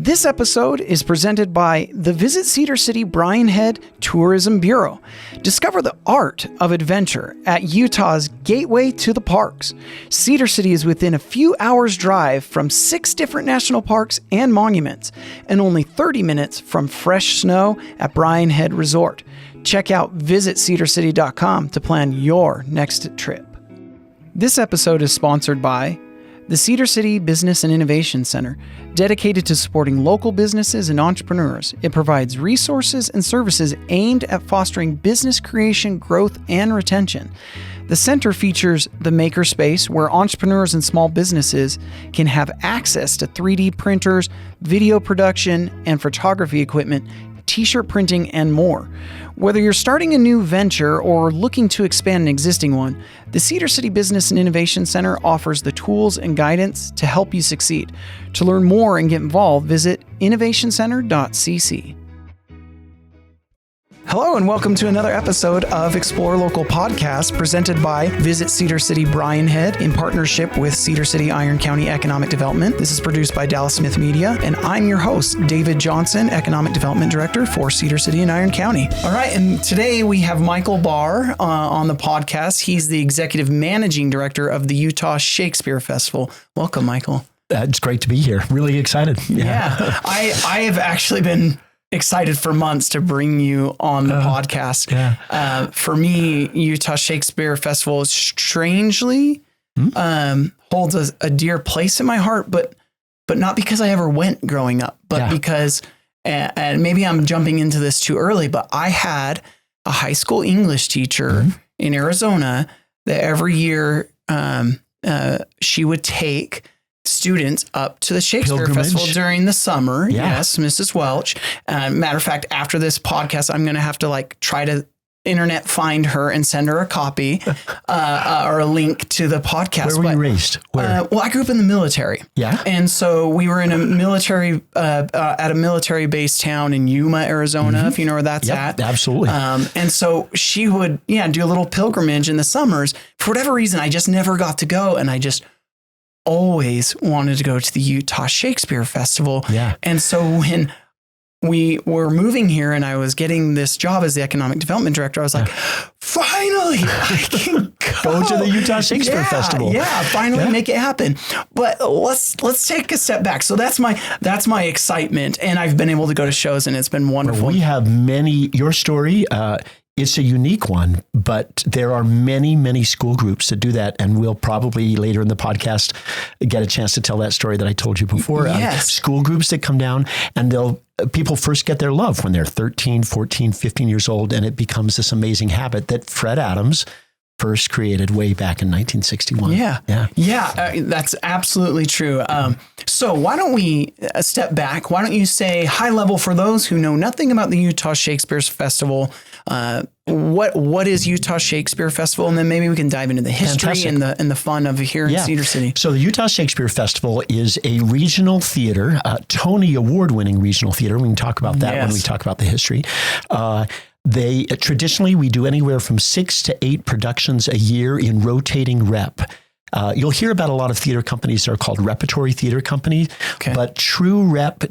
This episode is presented by the Visit Cedar City Brian Head Tourism Bureau. Discover the art of adventure at Utah's gateway to the parks. Cedar City is within a few hours' drive from 6 different national parks and monuments, and only 30 minutes from fresh snow at Brian Head Resort. Check out visitcedarcity.com to plan your next trip. This episode is sponsored by the Cedar City Business and Innovation Center, dedicated to supporting local businesses and entrepreneurs. It provides resources and services aimed at fostering business creation, growth, and retention. The center features the makerspace, where entrepreneurs and small businesses can have access to 3D printers, video production, and photography equipment, t-shirt printing, and more. Whether you're starting a new venture or looking to expand an existing one, the Cedar City Business and Innovation Center offers the tools and guidance to help you succeed. To learn more and get involved, visit innovationcenter.cc. Hello and welcome to another episode of Explore Local Podcast, presented by Visit Cedar City Brian Head in partnership with Cedar City Iron County Economic Development. This is produced by Dallas Smith Media, and I'm your host, David Johnson, Economic Development Director for Cedar City and Iron County. All right, and today we have Michael Bahr on the podcast. He's the Executive Managing Director of the Utah Shakespeare Festival. Welcome, Michael. It's great to be here. Really excited. Yeah. I have actually been excited for months to bring you on the podcast. Yeah. For me, Utah Shakespeare Festival strangely holds a dear place in my heart, but not because I ever went growing up, but because, and maybe I'm jumping into this too early, but I had a high school English teacher in Arizona that every year she would take students up to the Shakespeare Festival during the summer. Yeah. Yes, Mrs. Welch. Matter of fact, after this podcast, I'm going to have to try to internet find her and send her a copy or a link to the podcast. Where were you raised? Where? Well, I grew up in the military. Yeah. And so we were in a military, at a military base town in Yuma, Arizona, if you know where that's at. Absolutely. And so she would, do a little pilgrimage in the summers. For whatever reason, I just never got to go. And I just always wanted to go to the Utah Shakespeare Festival. Yeah. And so when we were moving here and I was getting this job as the Economic Development Director, I was like, finally, I can go to the Utah Shakespeare Festival. Yeah, finally make it happen. But let's take a step back. So that's my excitement. And I've been able to go to shows and it's been wonderful. Well, we have your story, it's a unique one, but there are many, many school groups that do that. And we'll probably later in the podcast get a chance to tell that story that I told you before. Yes. School groups that come down and people first get their love when they're 13, 14, 15 years old. And it becomes this amazing habit that Fred Adams first created way back in 1961. Yeah. That's absolutely true. So why don't we step back? Why don't you say high level for those who know nothing about the Utah Shakespeare Festival? What is Utah Shakespeare Festival? And then maybe we can dive into the history and the fun of here in Cedar City. So the Utah Shakespeare Festival is a regional theater, Tony Award-winning regional theater. We can talk about that when we talk about the history. Traditionally, we do anywhere from 6 to 8 productions a year in rotating rep. You'll hear about a lot of theater companies that are called repertory theater companies, but true rep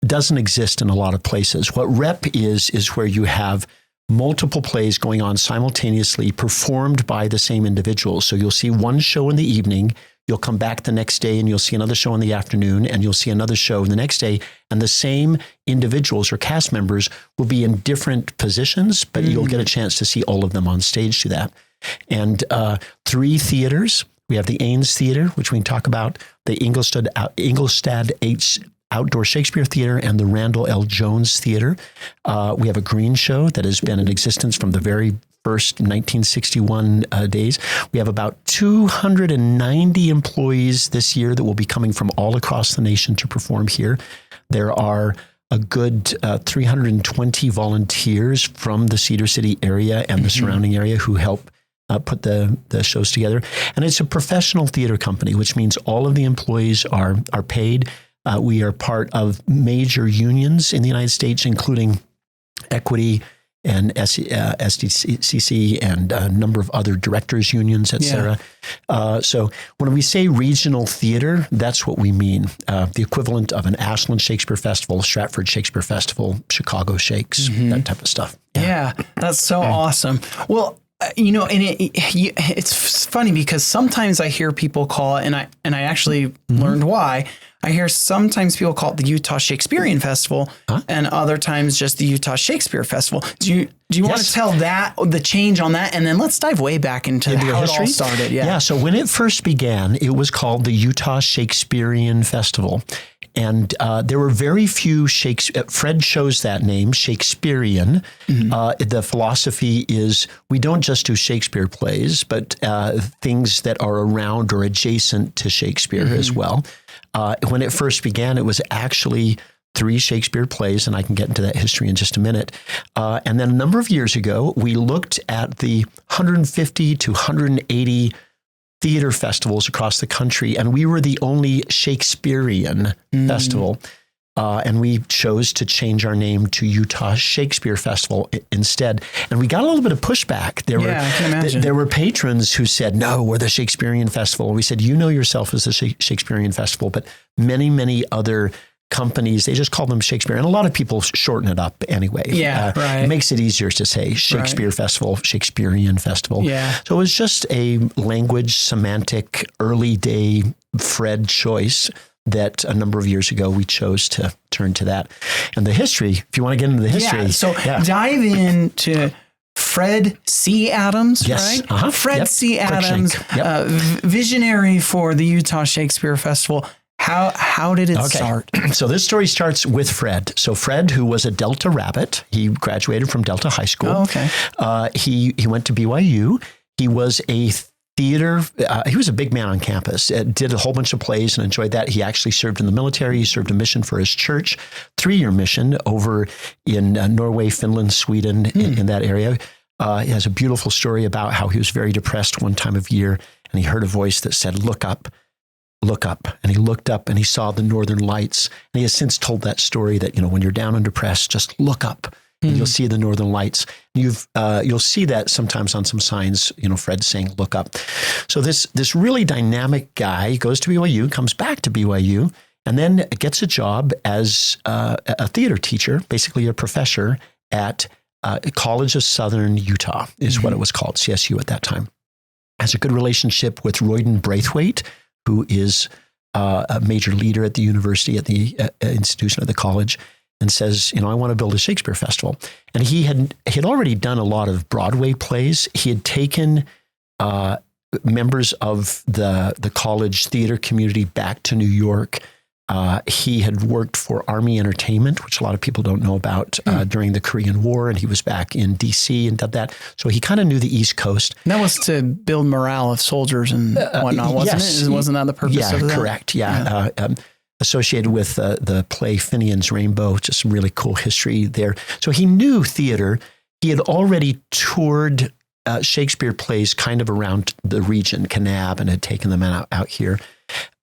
doesn't exist in a lot of places. What rep is where you have multiple plays going on simultaneously, performed by the same individuals. So you'll see one show in the evening, you'll come back the next day and you'll see another show in the afternoon, and you'll see another show the next day, and the same individuals or cast members will be in different positions, but you'll get a chance to see all of them on stage do that. And 3 theaters. We have the Ains Theater, which we can talk about, the Ingolstadt H. Outdoor Shakespeare Theater, and the Randall L. Jones Theater. We have a green show that has been in existence from the very first 1961 days. We have about 290 employees this year that will be coming from all across the nation to perform here. There are a good 320 volunteers from the Cedar City area and the surrounding area who help put the shows together. And it's a professional theater company, which means all of the employees are paid. We are part of major unions in the United States, including Equity, and SDCC and a number of other directors unions, et cetera. So when we say regional theater, that's what we mean. The equivalent of an Ashland Shakespeare Festival, Stratford Shakespeare Festival, Chicago Shakes, that type of stuff. Yeah, that's so awesome. Well, you know, and it's funny because sometimes I hear people call it, and I actually learned why. I hear sometimes people call it the Utah Shakespearean Festival, and other times just the Utah Shakespeare Festival. Do you want to tell the change on that, and then let's dive way back into how it all started? Yeah. So when it first began, it was called the Utah Shakespearean Festival. And there were very few Fred chose that name, Shakespearean. The philosophy is we don't just do Shakespeare plays, but things that are around or adjacent to Shakespeare as well. When it first began, it was actually 3 Shakespeare plays, and I can get into that history in just a minute. And then a number of years ago, we looked at the 150 to 180 theater festivals across the country, and we were the only Shakespearean festival. And we chose to change our name to Utah Shakespeare Festival instead. And we got a little bit of pushback. I can imagine. There were patrons who said, no, we're the Shakespearean Festival. And we said, you know yourself as the Shakespearean Festival, but many, many other companies, they just call them Shakespeare. And a lot of people shorten it up anyway. It makes it easier to say Shakespeare Festival, Shakespearean Festival. So it was just a language, semantic, early day Fred choice that a number of years ago we chose to turn to that. And the history, if you want to get into the history. Dive into Fred C. Adams, right? Fred C. Adams, visionary for the Utah Shakespeare Festival. How did it start? So this story starts with Fred. So Fred, who was a Delta Rabbit, he graduated from Delta High School. He went to BYU. He was a theater. He was a big man on campus, did a whole bunch of plays and enjoyed that. He actually served in the military. He served a mission for his church, 3-year mission over in Norway, Finland, Sweden, in that area. He has a beautiful story about how he was very depressed one time of year, and he heard a voice that said, look up. Look up. And he looked up and he saw the northern lights. And he has since told that story that, you know, when you're down and depressed, just look up and you'll see the northern lights. You'll see that sometimes on some signs, you know, Fred saying, look up. So this really dynamic guy goes to BYU, comes back to BYU, and then gets a job as a theater teacher, basically a professor at College of Southern Utah is what it was called, CSU at that time. Has a good relationship with Royden Braithwaite, who is a major leader at the university, at the institution of the college, and says, you know, I want to build a Shakespeare Festival. And he had already done a lot of Broadway plays. He had taken members of the college theater community back to New York. He had worked for Army Entertainment, which a lot of people don't know about, during the Korean War, and he was back in D.C. and did that. So he kind of knew the East Coast. And that was to build morale of soldiers and whatnot, wasn't it? Wasn't that the purpose of that? Correct. Associated with the play Finian's Rainbow, just some really cool history there. So he knew theater. He had already toured Shakespeare plays kind of around the region, Kanab, and had taken them out here.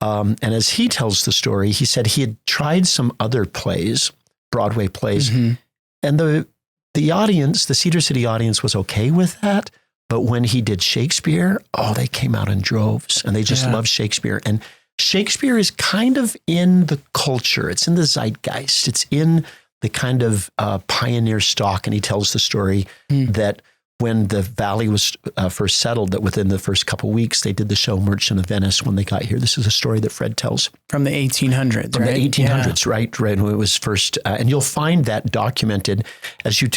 And as he tells the story, he said he had tried some other plays, Broadway plays, and the audience, the Cedar City audience, was okay with that. But when he did Shakespeare, they came out in droves, and they just loved Shakespeare. And Shakespeare is kind of in the culture. It's in the zeitgeist. It's in the kind of pioneer stock. And he tells the story that when the valley was first settled, that within the first couple of weeks, they did the show Merchant of Venice when they got here. This is a story that Fred tells. From the 1800s, From the 1800s, right, when it was first. And you'll find that documented as you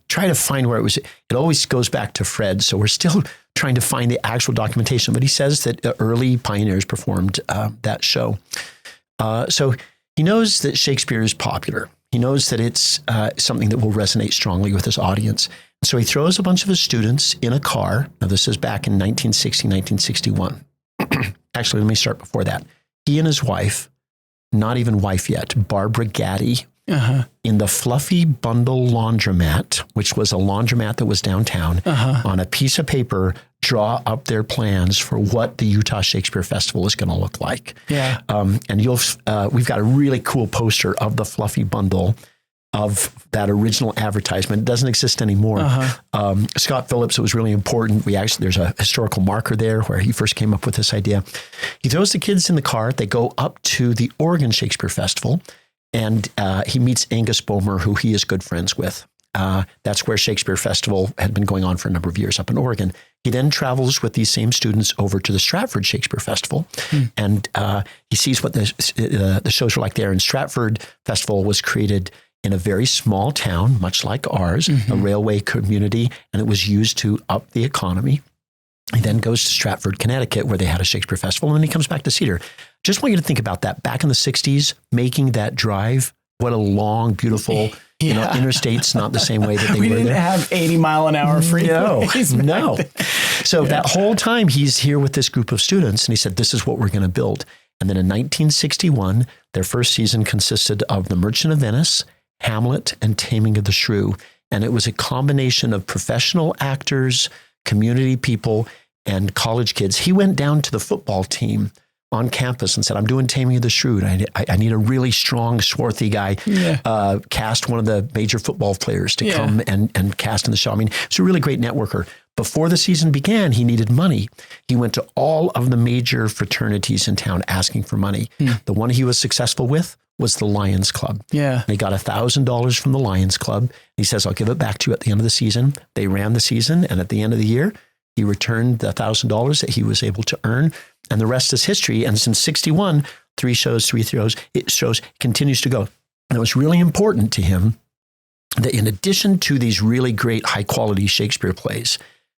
try to find where it was. It always goes back to Fred. So we're still trying to find the actual documentation. But he says that early pioneers performed that show. So he knows that Shakespeare is popular. He knows that it's something that will resonate strongly with his audience. So he throws a bunch of his students in a car. Now, this is back in 1960, 1961. Actually, let me start before that. He and his wife, not even wife yet, Barbara Gaddy, in the Fluffy Bundle laundromat, which was a laundromat that was downtown, on a piece of paper, draw up their plans for what the Utah Shakespeare Festival is going to look like. And we've got a really cool poster of the Fluffy Bundle. of that original advertisement. It doesn't exist anymore. Scott Phillips, it was really important. There's a historical marker there where he first came up with this idea. He throws the kids in the car. They go up to the Oregon Shakespeare Festival, and he meets Angus Bomer, who he is good friends with. That's where Shakespeare Festival had been going on for a number of years up in Oregon. He then travels with these same students over to the Stratford Shakespeare Festival, and he sees what the shows were like there. And Stratford Festival was created in a very small town, much like ours, a railway community, and it was used to up the economy. He then goes to Stratford, Connecticut, where they had a Shakespeare Festival, and then he comes back to Cedar. Just want you to think about that. Back in the 60s, making that drive, what a long, beautiful, interstate's not the same way that they were there. We didn't have 80-mile-an-hour freeways. No. So that whole time, he's here with this group of students, and he said, this is what we're going to build. And then in 1961, their first season consisted of The Merchant of Venice, Hamlet, and Taming of the Shrew. And it was a combination of professional actors, community people, and college kids. He went down to the football team on campus and said, I'm doing Taming of the Shrew. I need a really strong, swarthy guy. Cast one of the major football players to come and cast in the show. I mean, it's a really great networker. Before the season began, he needed money. He went to all of the major fraternities in town asking for money. The one he was successful with was the Lions Club. And he got $1,000 from the Lions Club. He says, I'll give it back to you at the end of the season. They ran the season, and at the end of the year, he returned the $1,000 that he was able to earn, and the rest is history. And since 61, 3 shows, it continues to go. And it was really important to him that in addition to these really great high-quality Shakespeare plays,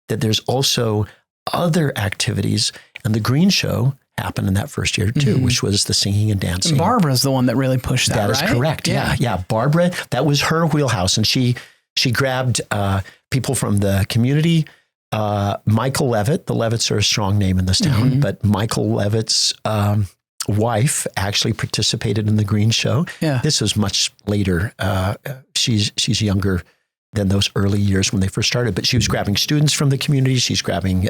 that there's also other activities. And the Green Show happened in that first year too, which was the singing and dancing. And Barbara's the one that really pushed that, right? That is correct. Yeah. Barbara, that was her wheelhouse. And she grabbed people from the community. Michael Levitt, the Levitts are a strong name in this town, but Michael Levitt's wife actually participated in the Green Show. This was much later. She's younger than those early years when they first started, but she was grabbing students from the community. She's grabbing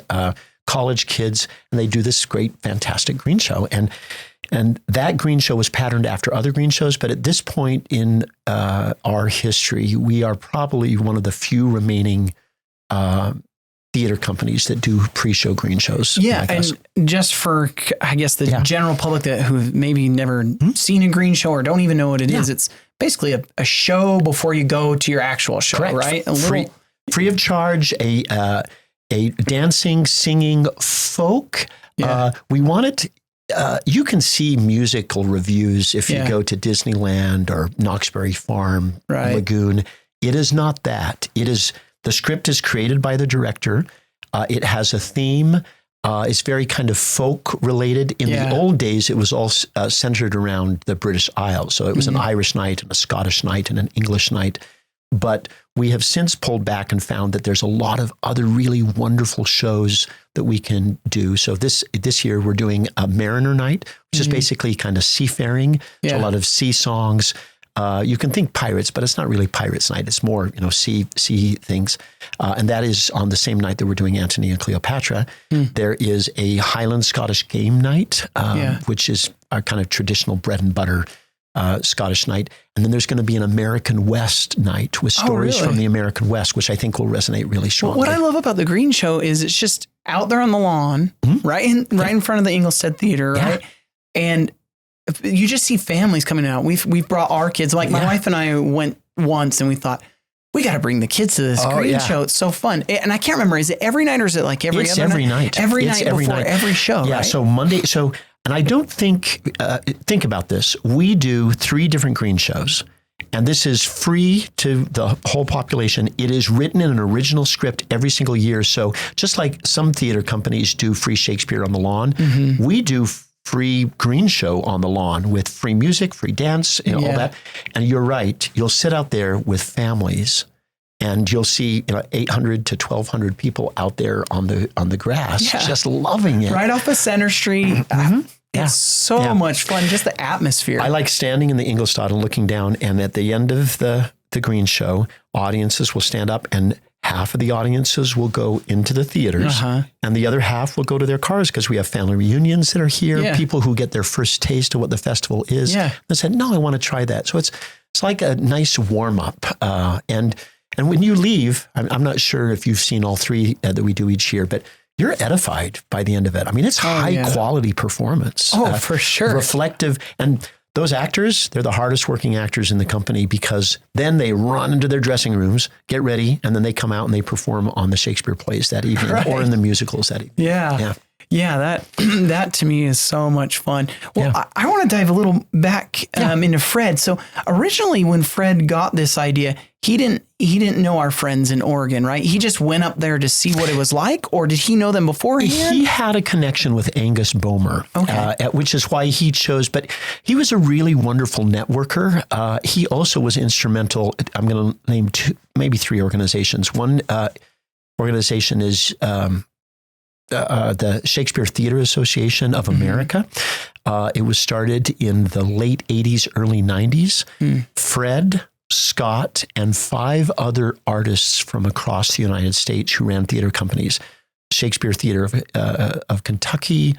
college kids, and they do this great, fantastic Green Show. And that Green Show was patterned after other Green Shows, but at this point in our history, we are probably one of the few remaining theater companies that do pre-show Green Shows. And just for, I guess, the general public who've maybe never seen a Green Show or don't even know what it is, it's basically a show before you go to your actual show, right? Free of charge, a dancing, singing folk. We want it. You can see musical reviews if you go to Disneyland or Knoxbury Farm, Lagoon. It is not that. It is, the script is created by the director. It has a theme. It's very kind of folk related. In the old days, it was all centered around the British Isles. So it was an Irish night and a Scottish night and an English night. But we have since pulled back and found that there's a lot of other really wonderful shows that we can do. So this year we're doing a Mariner Night, which is basically kind of seafaring. There's a lot of sea songs. You can think pirates, but it's not really Pirates Night. It's more, sea things. And that is on the same night that we're doing Antony and Cleopatra. There is a Highland Scottish game night, which is our kind of traditional bread and butter Scottish night. And then there's going to be an American West night with stories from the American West, which I think will resonate really strongly. Well, what I love about the Green Show is it's just out there on the lawn, right in front of the Ingolstadt Theater, right? And you just see families coming out. We've brought our kids. Like my wife and I went once, and we thought, we got to bring the kids to this Green Show. It's so fun. And I can't remember, is it every night or is it like every other night? Every night before every show, right? So Monday. And I don't think about this. We do 3 different Green Shows, and this is free to the whole population. It is written in an original script every single year. So just like some theater companies do free Shakespeare on the lawn, we do free Green Show on the lawn with free music, free dance, all that. And you're right. You'll sit out there with families, and you'll see 800 to 1,200 people out there on the grass, just loving it. Right off of Center Street. It's so much fun, just the atmosphere. I like standing in the Ingolstadt and looking down, and at the end of the Green Show, audiences will stand up, and half of the audiences will go into the theaters, and the other half will go to their cars, because we have family reunions that are here, people who get their first taste of what the festival is, and said, no, I want to try that. So it's like a nice warm up. And when you leave, I'm not sure if you've seen all three that we do each year, but you're edified by the end of it. I mean, it's high quality performance. Oh, for sure. Reflective. And those actors, they're the hardest working actors in the company, because then they run into their dressing rooms, get ready, and then they come out and they perform on the Shakespeare plays that evening or in the musicals that evening. Yeah, that to me is so much fun. Well, I want to dive a little back into Fred. So originally when Fred got this idea, he didn't know our friends in Oregon, right? He just went up there to see what it was like, or did he know them beforehand? He had a connection with Angus Bomer, which is why he chose, but he was a really wonderful networker. He also was instrumental. I'm going to name maybe three organizations. One organization is the Shakespeare Theater Association of America. It was started in the late 80s, early 90s. Fred, Scott, and 5 other artists from across the United States who ran theater companies. Shakespeare Theater of Kentucky,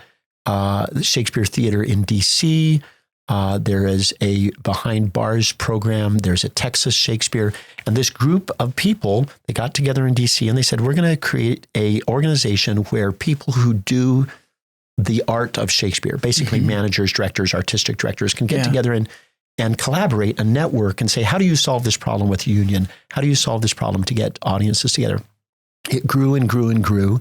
the Shakespeare Theater in D.C., there is a Behind Bars program. There's a Texas Shakespeare. And this group of people, they got together in D.C. and they said, we're going to create a organization where people who do the art of Shakespeare, basically managers, directors, artistic directors, can get together and collaborate and network and say, how do you solve this problem with a union? How do you solve this problem to get audiences together? It grew and grew and grew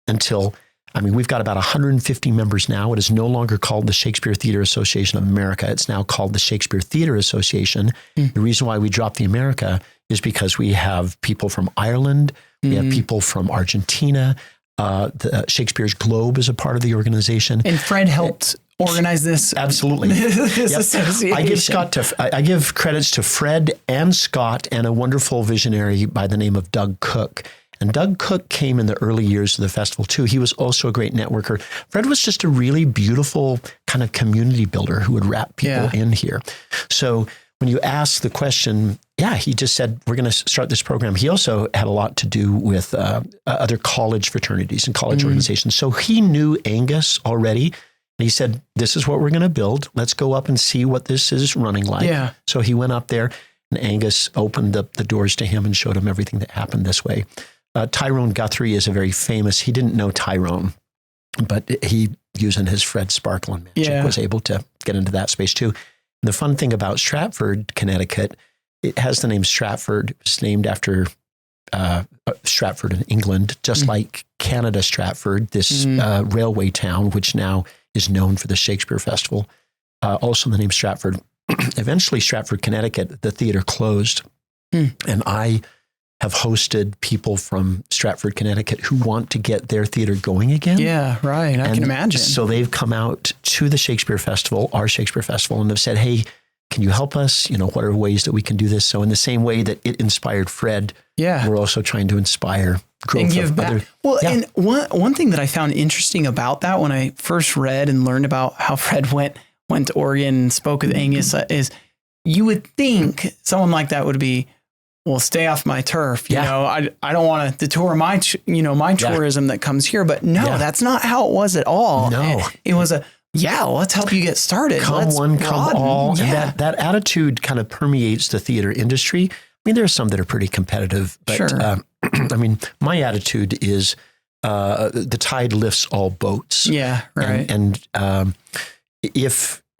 until, we've got about 150 members now. It is no longer called the Shakespeare Theater Association of America. It's now called the Shakespeare Theater Association. The reason why we dropped the America is because we have people from Ireland. We have people from Argentina. The Shakespeare's Globe is a part of the organization. And Fred helped organize this. Absolutely. Association. I give credits to Fred and Scott and a wonderful visionary by the name of Doug Cook. And Doug Cook came in the early years of the festival too. He was also a great networker. Fred was just a really beautiful kind of community builder who would wrap people in here. So when you ask the question, he just said, we're going to start this program. He also had a lot to do with other college fraternities and college organizations. So he knew Angus already. And he said, this is what we're going to build. Let's go up and see what this is running like. Yeah. So he went up there and Angus opened up the doors to him and showed him everything that happened this way. Tyrone Guthrie is a very famous, he didn't know Tyrone, but he, using his Fred Sparkle and magic, was able to get into that space too. And the fun thing about Stratford, Connecticut, it has the name Stratford. It's named after Stratford in England, just like Canada Stratford, this railway town, which now is known for the Shakespeare Festival. Also the name Stratford. Eventually, Stratford, Connecticut, the theater closed. And I have hosted people from Stratford, Connecticut who want to get their theater going again. Yeah, right. I can imagine. So they've come out to the Shakespeare Festival, our Shakespeare Festival, and have said, hey, can you help us? What are ways that we can do this? So in the same way that it inspired Fred, we're also trying to inspire growth and give back. And one thing that I found interesting about that when I first read and learned about how Fred went to Oregon and spoke with Angus is you would think someone like that would be, well, stay off my turf. You know, I don't want to detour my tourism that comes here. But no, that's not how it was at all. No, it was let's help you get started. Come all. Yeah. And that attitude kind of permeates the theater industry. I mean, there are some that are pretty competitive, but my attitude is the tide lifts all boats. Yeah, right. And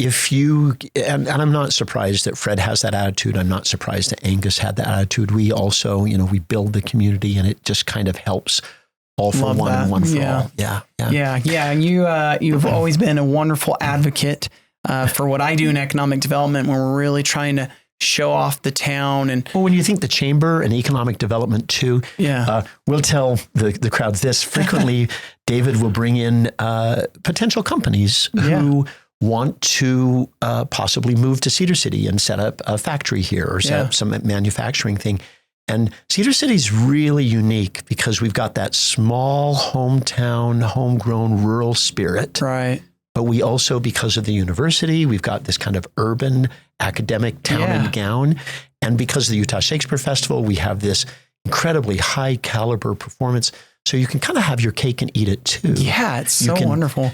if you, and I'm not surprised that Fred has that attitude. I'm not surprised that Angus had that attitude. We also, we build the community and it just kind of helps all for one and one for all. Yeah. And you've always been a wonderful advocate for what I do in economic development, when we're really trying to show off the town. And when you think the chamber and economic development too, we'll tell the crowds this frequently. David will bring in potential companies who want to possibly move to Cedar City and set up a factory here or set up some manufacturing thing. And Cedar City is really unique because we've got that small hometown, homegrown rural spirit. Right. But we also, because of the university, we've got this kind of urban academic town and gown. And because of the Utah Shakespeare Festival, we have this incredibly high caliber performance. So you can kind of have your cake and eat it too. Yeah, it's so wonderful.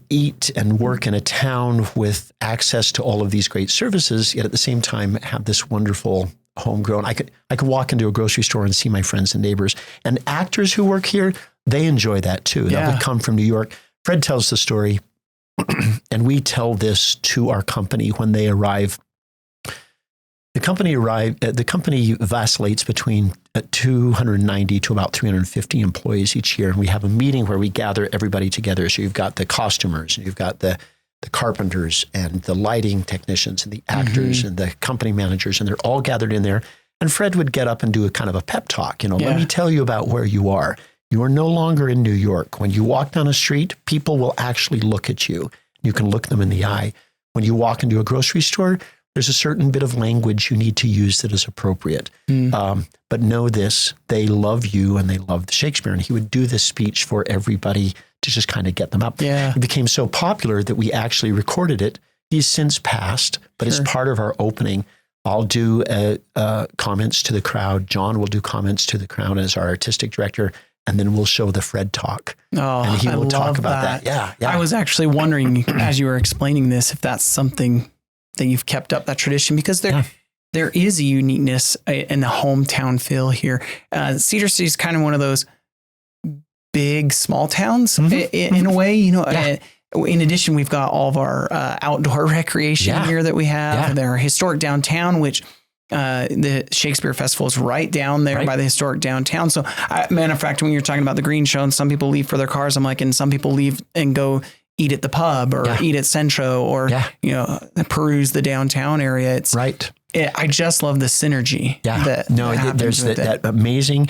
Eat and work in a town with access to all of these great services, yet at the same time have this wonderful homegrown. I could walk into a grocery store and see my friends and neighbors. And actors who work here, they enjoy that too. They would come from New York. Fred tells the story, and we tell this to our company when they arrive. The company vacillates between 290 to about 350 employees each year. And we have a meeting where we gather everybody together. So you've got the costumers, and you've got the carpenters and the lighting technicians and the actors and the company managers, and they're all gathered in there. And Fred would get up and do a kind of a pep talk. Let me tell you about where you are. You are no longer in New York. When you walk down a street, people will actually look at you. You can look them in the eye. When you walk into a grocery store, there's a certain bit of language you need to use that is appropriate. But know this, they love you and they love the Shakespeare. And he would do this speech for everybody to just kind of get them up. Yeah. It became so popular that we actually recorded it. He's since passed, but as part of our opening, I'll do comments to the crowd. John will do comments to the crowd as our artistic director. And then we'll show the Fred talk. Oh, and he will talk about that. Yeah. I was actually wondering as you were explaining this, if that's something that you've kept up, that tradition, because there is a uniqueness in the hometown feel here. Cedar City is kind of one of those big, small towns in a way, in addition, we've got all of our outdoor recreation here that we have. Our historic downtown, which the Shakespeare Festival is right down there by the historic downtown. So, matter of fact, when you're talking about the green show and some people leave for their cars, I'm like, and some people leave and go eat at the pub or eat at Centro or, peruse the downtown area. It's I just love the synergy. There's that amazing,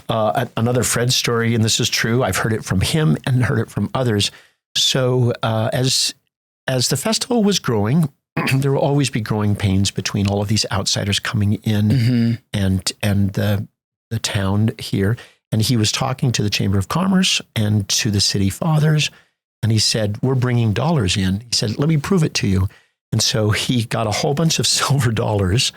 another Fred story. And this is true. I've heard it from him and heard it from others. So, as the festival was growing, there will always be growing pains between all of these outsiders coming in and the town here. And he was talking to the Chamber of Commerce and to the city fathers. And he said, we're bringing dollars in. He said, let me prove it to you. And so he got a whole bunch of silver dollars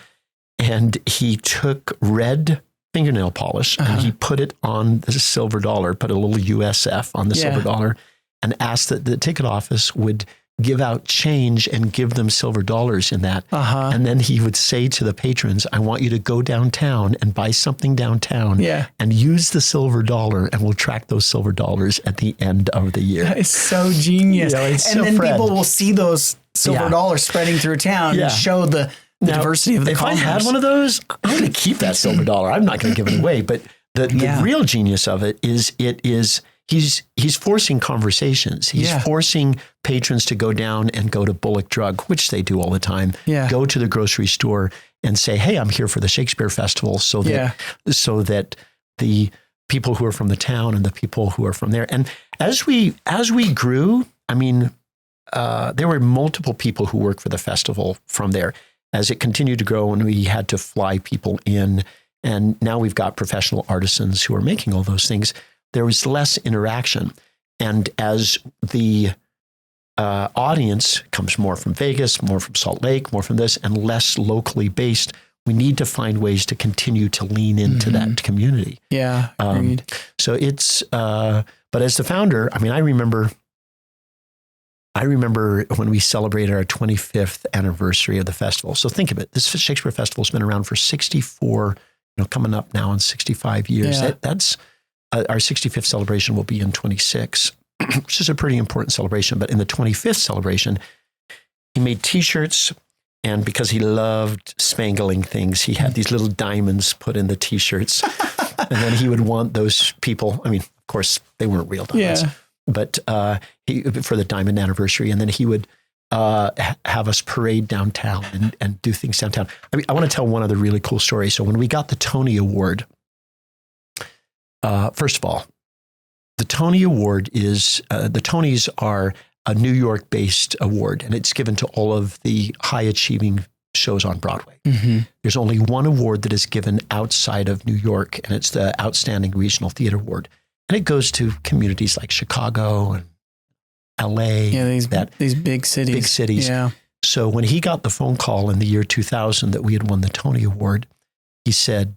and he took red fingernail polish and he put it on the silver dollar, put a little USF on the silver dollar, and asked that the ticket office would give out change and give them silver dollars in that. And then he would say to the patrons, I want you to go downtown and buy something downtown and use the silver dollar, and we'll track those silver dollars at the end of the year. That is so genius. And then people will see those silver dollars spreading through town and show the diversity of the commerce. If I had one of those, I'm going to keep that silver dollar. I'm not going to give it away. But the real genius of it is he's forcing conversations. He's forcing patrons to go down and go to Bullock Drug, which they do all the time. Go to the grocery store and say, hey, I'm here for the Shakespeare Festival, so that the people who are from the town and the people who are from there. And as we grew, I mean, there were multiple people who worked for the festival from there. As it continued to grow and we had to fly people in, and now we've got professional artisans who are making all those things, there was less interaction. And as the audience comes more from Vegas, more from Salt Lake, more from this, and less locally based, we need to find ways to continue to lean into that community. Agreed. So it's, but as the founder, I mean, I remember when we celebrated our 25th anniversary of the festival. So think of it. This Shakespeare Festival has been around for 64, coming up now in 65 years. That's our 65th celebration will be in 26, which is a pretty important celebration. But in the 25th celebration, he made T-shirts. And because he loved spangling things, he had these little diamonds put in the T-shirts. And then he would want those people, I mean, of course, they weren't real diamonds. But for the diamond anniversary, and then he would have us parade downtown and do things downtown. I mean, I want to tell one other really cool story. So when we got the Tony Award, first of all, the Tony Award is, the Tonys are a New York-based award, and it's given to all of the high-achieving shows on Broadway. There's only one award that is given outside of New York, and it's the Outstanding Regional Theater Award. And it goes to communities like Chicago and LA. These big cities. Big cities. So when he got the phone call in the year 2000 that we had won the Tony Award, he said,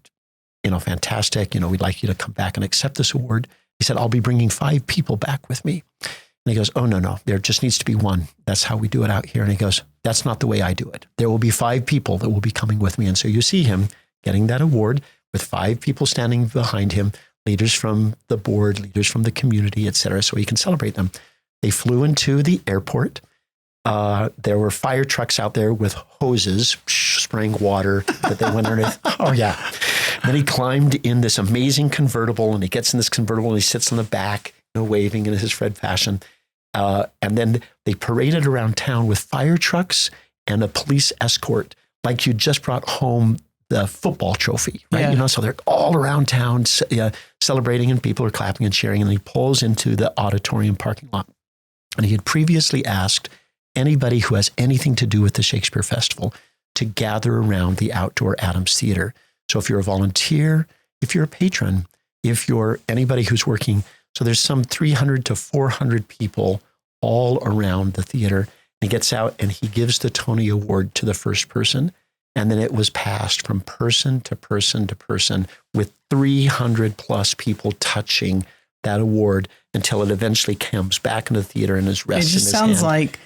fantastic, we'd like you to come back and accept this award. He said, I'll be bringing 5 people back with me. And he goes, oh, no, there just needs to be 1. That's how we do it out here. And he goes, that's not the way I do it. There will be 5 people that will be coming with me. And so you see him getting that award with 5 people standing behind him, leaders from the board, leaders from the community, et cetera, so he can celebrate them. They flew into the airport. There were fire trucks out there with hoses spraying water that they went underneath. Oh, yeah. Then he climbed in this amazing convertible, and he gets in this convertible and he sits on the back, waving in his Fred fashion. And then they paraded around town with fire trucks and a police escort, like you just brought home the football trophy, right? Yeah. So they're all around town celebrating, and people are clapping and cheering. And he pulls into the auditorium parking lot. And he had previously asked anybody who has anything to do with the Shakespeare Festival to gather around the outdoor Adams Theater. So if you're a volunteer, if you're a patron, if you're anybody who's working, so there's some 300 to 400 people all around the theater. And he gets out and he gives the Tony Award to the first person. And then it was passed from person to person to person with 300 plus people touching that award until it eventually comes back into the theater and is resting. It just sounds like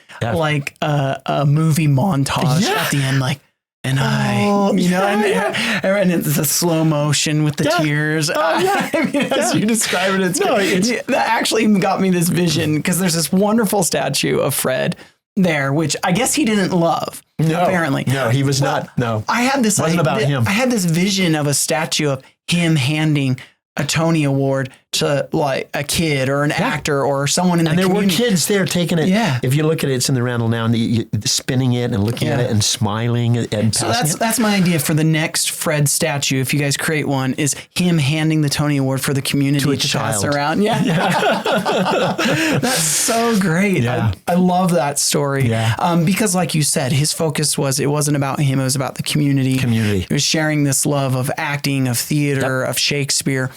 a movie montage at the end, like, and and it's a slow motion with the tears. As you describe it, that actually got me this vision, because there's this wonderful statue of Fred there, which I guess he didn't love. Apparently. No, he was not. No, I had this. Wasn't about him. I had this vision of a statue of him handing a Tony Award to like a kid or an actor or someone in the community. And there were kids there taking it. Yeah. If you look at it, it's in the Randall now, and spinning it and looking at it and smiling and so passing it. That's my idea for the next Fred statue. If you guys create one, is him handing the Tony Award for the community to a to child. pass around. Yeah. That's so great. Yeah. I love that story. Yeah. Because like you said, his focus it wasn't about him. It was about the community. He was sharing this love of acting, of theater, of Shakespeare.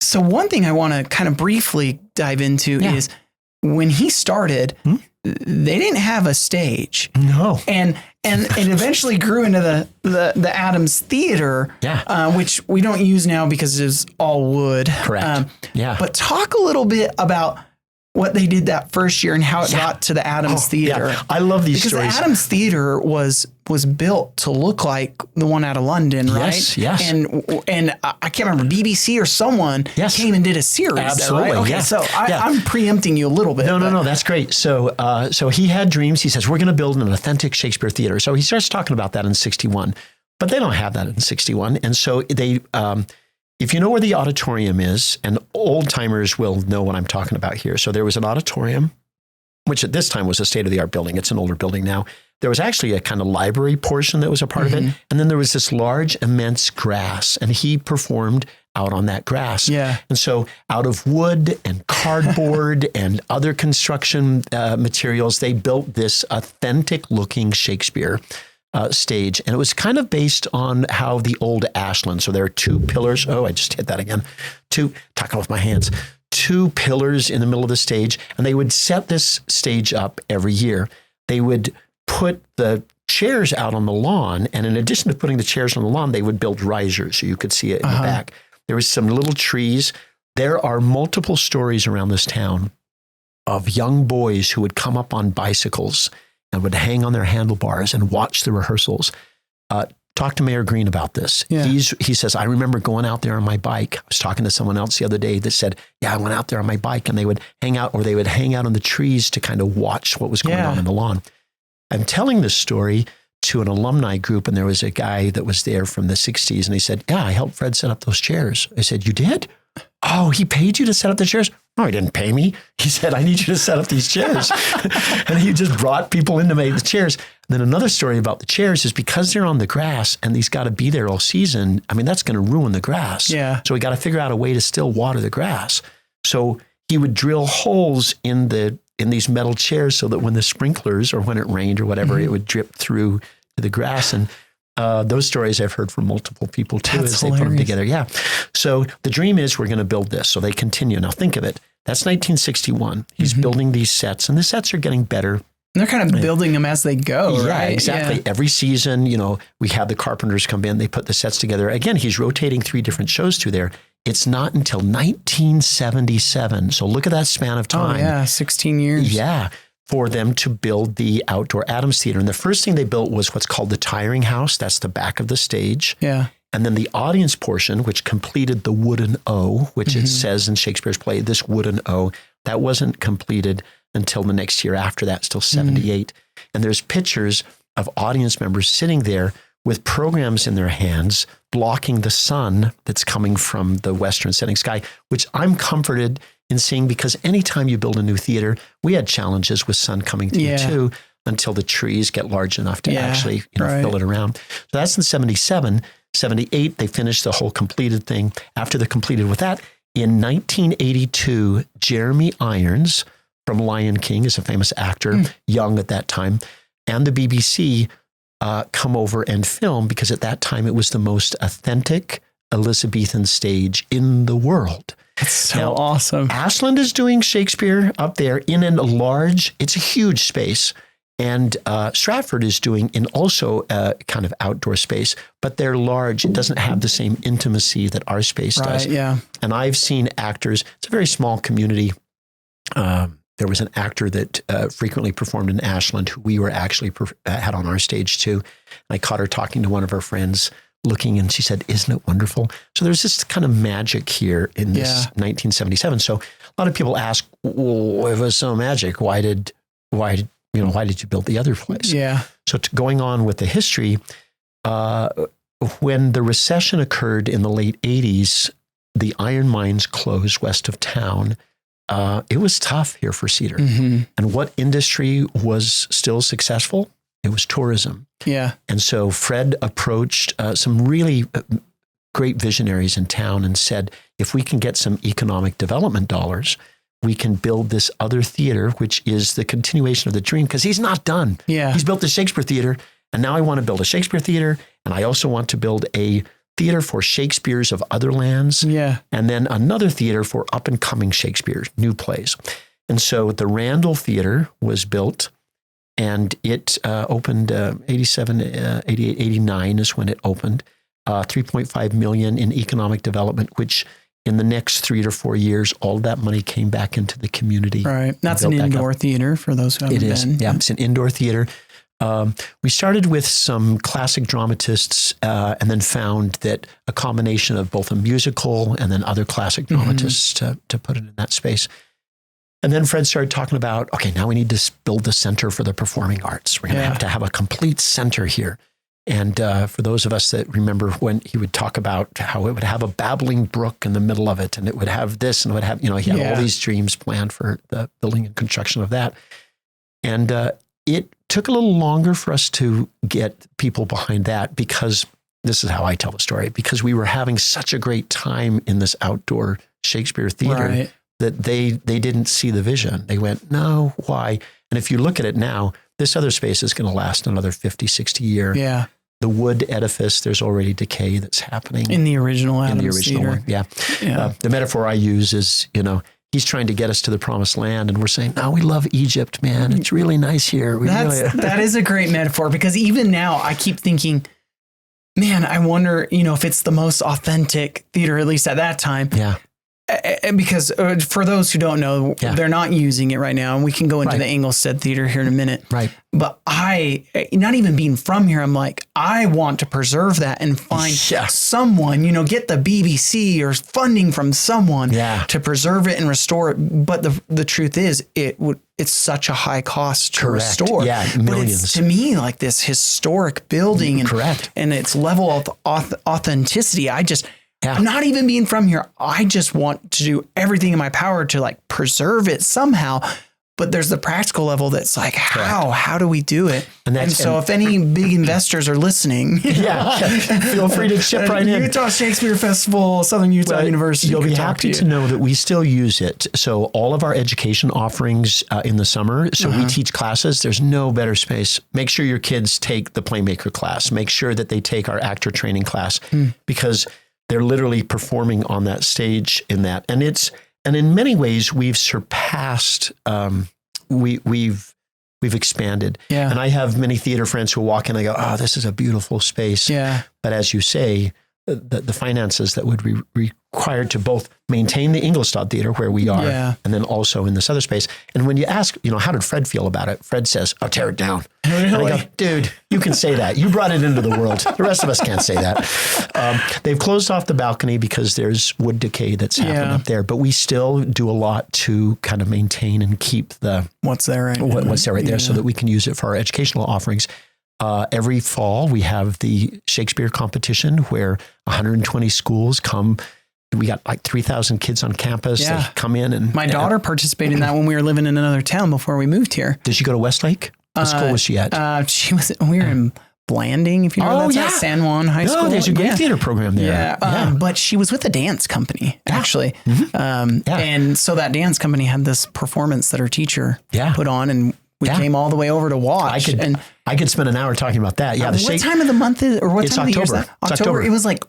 So one thing I want to kind of briefly dive into is when he started, they didn't have a stage. No. And it eventually grew into the Adams Theater, which we don't use now because it's all wood. Correct. But talk a little bit about what they did that first year and how it got to the Adams Theater. Yeah. I love these stories. Because the Adams Theater was built to look like the one out of London, right? Yes. And I can't remember, BBC or someone came and did a series. Absolutely. There, right? Okay, so I'm preempting you a little bit. No, that's great. So he had dreams. He says, we're going to build an authentic Shakespeare theater. So he starts talking about that in 61, but they don't have that in 61. And so they, if you know where the auditorium is, and old timers will know what I'm talking about here. So there was an auditorium, which at this time was a state-of-the-art building. It's an older building now. There was actually a kind of library portion that was a part of it. And then there was this large, immense grass, and he performed out on that grass. Yeah. And so out of wood and cardboard and other construction materials, they built this authentic looking Shakespeare stage. And it was kind of based on how the old Ashland. So there are 2 pillars. Oh, I just hit that again. Talking with my hands. 2 pillars in the middle of the stage. And they would set this stage up every year. They would put the chairs out on the lawn. And in addition to putting the chairs on the lawn, they would build risers so you could see it in the back. There was some little trees. There are multiple stories around this town of young boys who would come up on bicycles and would hang on their handlebars and watch the rehearsals. Talk to Mayor Green about this. Yeah. He says, I remember going out there on my bike. I was talking to someone else the other day that said, I went out there on my bike, and they would hang out on the trees to kind of watch what was going on in the lawn. I'm telling this story to an alumni group, and there was a guy that was there from the 60s, and he said, I helped Fred set up those chairs. I said, you did? Oh, he paid you to set up the chairs? No, he didn't pay me. He said, I need you to set up these chairs. And he just brought people in to make the chairs. And then another story about the chairs is because they're on the grass and these got to be there all season, I mean, that's going to ruin the grass. Yeah. So we got to figure out a way to still water the grass. So he would drill holes in these metal chairs so that when the sprinklers or when it rained or whatever, it would drip through the grass. And those stories I've heard from multiple people too, as they put them together. Yeah. So the dream is we're going to build this. So they continue. Now think of it. That's 1961. He's building these sets, and the sets are getting better. And they're kind of building them as they go, yeah, right? Exactly. Yeah. Every season, we have the carpenters come in, they put the sets together. Again, he's rotating 3 different shows through there. It's not until 1977. So look at that span of time. Oh, yeah, 16 years. Yeah, for them to build the outdoor Adams Theater. And the first thing they built was what's called the Tiring House. That's the back of the stage. Yeah. And then the audience portion, which completed the wooden O, which it says in Shakespeare's play, this wooden O, that wasn't completed until the next year after that, still 78. And there's pictures of audience members sitting there with programs in their hands, blocking the sun that's coming from the western setting sky, which I'm comforted in seeing, because anytime you build a new theater, we had challenges with sun coming through too, until the trees get large enough to actually fill it around. So that's in 77. 78, they finished the whole completed thing. After they're completed with that, in 1982, Jeremy Irons from Lion King is a famous actor, young at that time, and the BBC come over and film, because at that time it was the most authentic Elizabethan stage in the world. That's so awesome. Ashland is doing Shakespeare up there in a large, it's a huge space. And Stratford is doing in also a kind of outdoor space, but they're large. It doesn't have the same intimacy that our space does. Yeah. And I've seen actors, it's a very small community. There was an actor that frequently performed in Ashland who we were actually had on our stage too. And I caught her talking to one of her friends, looking, and she said, "Isn't it wonderful?" So there's this kind of magic here in this 1977. So a lot of people ask, well, if it was so magic, why did you build the other place? Yeah. So going on with the history, when the recession occurred in the late 80s, the iron mines closed west of town. It was tough here for Cedar. And what industry was still successful? It was tourism. Yeah. And so Fred approached some really great visionaries in town and said, if we can get some economic development dollars, we can build this other theater, which is the continuation of the dream, because he's not done. Yeah. He's built the Shakespeare Theater, and now I want to build a Shakespeare Theater, and I also want to build a theater for Shakespeare's of other lands, and then another theater for up-and-coming Shakespeare, new plays. And so the Randall Theater was built, and it opened 87, 88, 89 is when it opened. 3.5 million in economic development, which in the next 3 to 4 years, all of that money came back into the community. Right. That's an indoor theater for those who haven't been. It is. Yeah, it's an indoor theater. We started with some classic dramatists and then found that a combination of both a musical and then other classic dramatists to put it in that space. And then Fred started talking about, okay, now we need to build the center for the performing arts. We're going to have a complete center here. And for those of us that remember when he would talk about how it would have a babbling brook in the middle of it, and it would have this, and it would have, he had all these dreams planned for the building and construction of that. And it took a little longer for us to get people behind that, because this is how I tell the story, because we were having such a great time in this outdoor Shakespeare theater that they didn't see the vision. They went, no, why? And if you look at it now, this other space is going to last another 50, 60 years. Yeah. The wood edifice, there's already decay that's happening. In the original Adams Theater. One, yeah. The metaphor I use is, he's trying to get us to the promised land, and we're saying, no, we love Egypt, man. It's really nice here. That is a great metaphor, because even now I keep thinking, man, I wonder, if it's the most authentic theater, at least at that time. Yeah. Because for those who don't know, they're not using it right now, and we can go into the Inglestead Theater here in a minute. Right. But I, not even being from here, I'm like, I want to preserve that and find someone, get the BBC or funding from someone to preserve it and restore it. But the truth is, it's such a high cost to restore. Yeah, millions. But it's, to me, like this historic building and its level of authenticity. I'm not even being from here. I just want to do everything in my power to preserve it somehow. But there's the practical level that's like, how do we do it? And so if any big investors are listening, feel free to chip right in. Utah Shakespeare Festival, Southern Utah University. You'll be happy to know that we still use it. So all of our education offerings in the summer, so we teach classes. There's no better space. Make sure your kids take the Playmaker class. Make sure that they take our actor training class, because they're literally performing on that stage in that. And in many ways we've surpassed, we've expanded. Yeah. And I have many theater friends who walk in and they go, oh, this is a beautiful space. Yeah. But as you say, the finances that would be required to both maintain the Ingolstadt Theater where we are, and then also in this other space. And when you ask, how did Fred feel about it? Fred says, "I'll tear it down." Really? And I go, "Dude, you can say that. You brought it into the world. The rest of us can't say that." They've closed off the balcony because there's wood decay that's happened up there, but we still do a lot to kind of maintain and keep what's there right there so that we can use it for our educational offerings. Every fall, we have the Shakespeare competition where 120 schools come. We got like 3,000 kids on campus. They come in and my daughter participated in that when we were living in another town before we moved here. Did she go to Westlake? What school was she at? We were in Blanding, if you know that's at San Juan High School. There's a great theater program there. But she was with a dance company, actually. And so that dance company had this performance that her teacher put on, and we came all the way over to watch. I could spend an hour talking about that. Yeah. What time of the month is, or what it's time October. of the year is that? It's October. It was like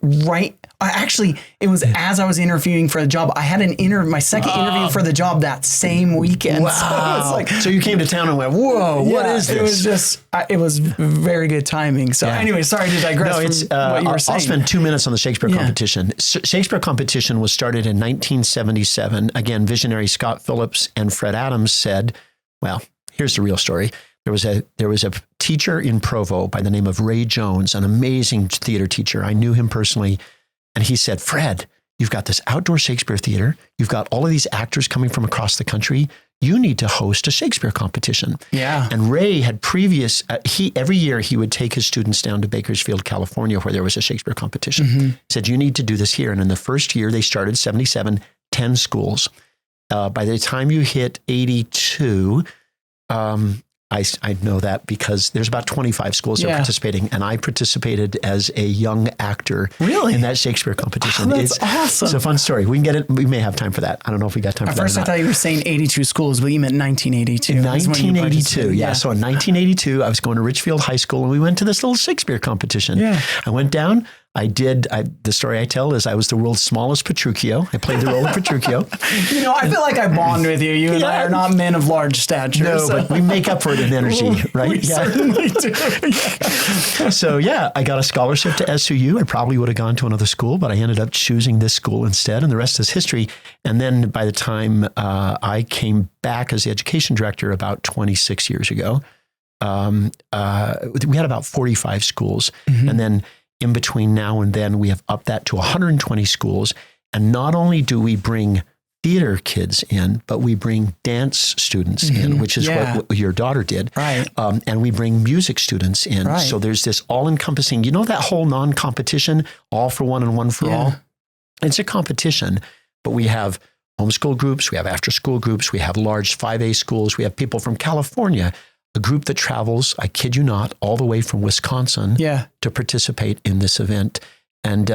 actually, it was as I was interviewing for the job. I had my second interview for the job that same weekend. Wow. So you came to town and went, whoa, what is this? It was just, it was very good timing. So anyway, sorry to digress from what you were saying. I'll spend 2 minutes on the Shakespeare competition. Shakespeare competition was started in 1977. Again, visionary Scott Phillips and Fred Adams said, well, here's the real story. There was a teacher in Provo by the name of Ray Jones, an amazing theater teacher. I knew him personally. And he said, "Fred, you've got this outdoor Shakespeare theater. You've got all of these actors coming from across the country. You need to host a Shakespeare competition." Yeah. And Ray had every year he would take his students down to Bakersfield, California, where there was a Shakespeare competition. He said, "You need to do this here." And in the first year they started 77, 10 schools. By the time you hit 82, I know that because there's about 25 schools that are participating, and I participated as a young actor in that Shakespeare competition. That's awesome. It's a fun story. We can get it. We may have time for that. I don't know if we got time for that. At first I thought you were saying 82 schools, but you meant 1982. 1982, yeah. So in 1982, I was going to Richfield High School, and we went to this little Shakespeare competition. Yeah. I went down. The story I tell is I was the world's smallest Petruchio. I played the role of Petruchio. I feel like I bond with you. You and I are not men of large stature. No, but we make up for it in energy, right? We certainly do. So I got a scholarship to SUU. I probably would have gone to another school, but I ended up choosing this school instead, and the rest is history. And then by the time I came back as the education director about 26 years ago, we had about 45 schools. And then in between now and then, we have upped that to 120 schools. And not only do we bring theater kids in, but we bring dance students in, which is what your daughter did. Right. And we bring music students in. Right. So there's this all-encompassing, that whole non-competition, all for one and one for all? It's a competition, but we have homeschool groups, we have after-school groups, we have large 5A schools, we have people from California, a group that travels, I kid you not, all the way from Wisconsin to participate in this event. And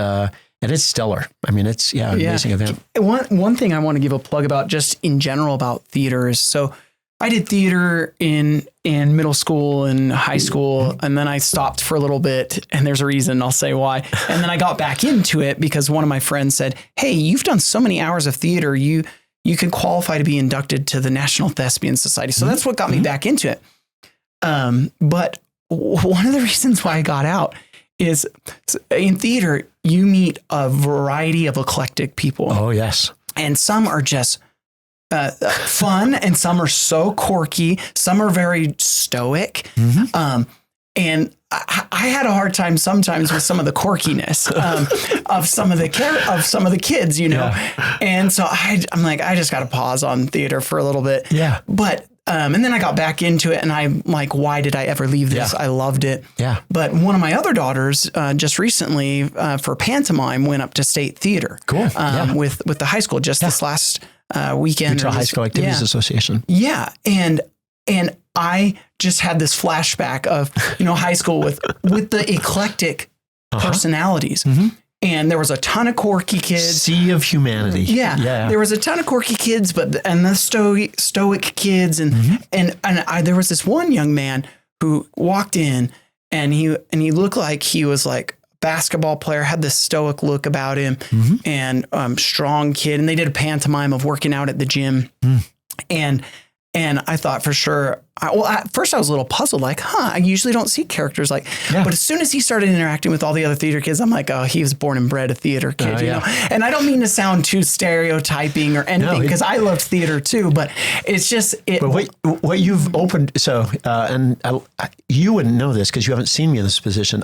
it's stellar. I mean, it's an amazing event. One thing I want to give a plug about just in general about theater is, so I did theater in middle school and high school, and then I stopped for a little bit, and there's a reason, I'll say why. And then I got back into it because one of my friends said, "Hey, you've done so many hours of theater, you can qualify to be inducted to the National Thespian Society." So that's what got me back into it. But one of the reasons why I got out is in theater, you meet a variety of eclectic people. Oh, yes. And some are just fun, and some are so quirky. Some are very stoic. And I had a hard time sometimes with some of the quirkiness of some of the kids, And so I'm like, I just got to pause on theater for a little bit. Yeah. But and then I got back into it, and I'm like, why did I ever leave this? I loved it. Yeah. But one of my other daughters just recently for pantomime went up to state theater. Cool. With the high school just this last weekend. Utah High School Activities Association. Yeah. And I just had this flashback of, high school with the eclectic personalities. And there was a ton of quirky kids. Sea of humanity. Yeah. There was a ton of quirky kids, and the stoic kids. And there was this one young man who walked in, and he looked like he was like a basketball player, had this stoic look about him, and strong kid. And they did a pantomime of working out at the gym. And And I thought for sure, at first I was a little puzzled, like, I usually don't see characters like, but as soon as he started interacting with all the other theater kids, I'm like, oh, he was born and bred a theater kid, you know? And I don't mean to sound too stereotyping or anything, because I loved theater too, but it's just, But what you've opened, you wouldn't know this because you haven't seen me in this position.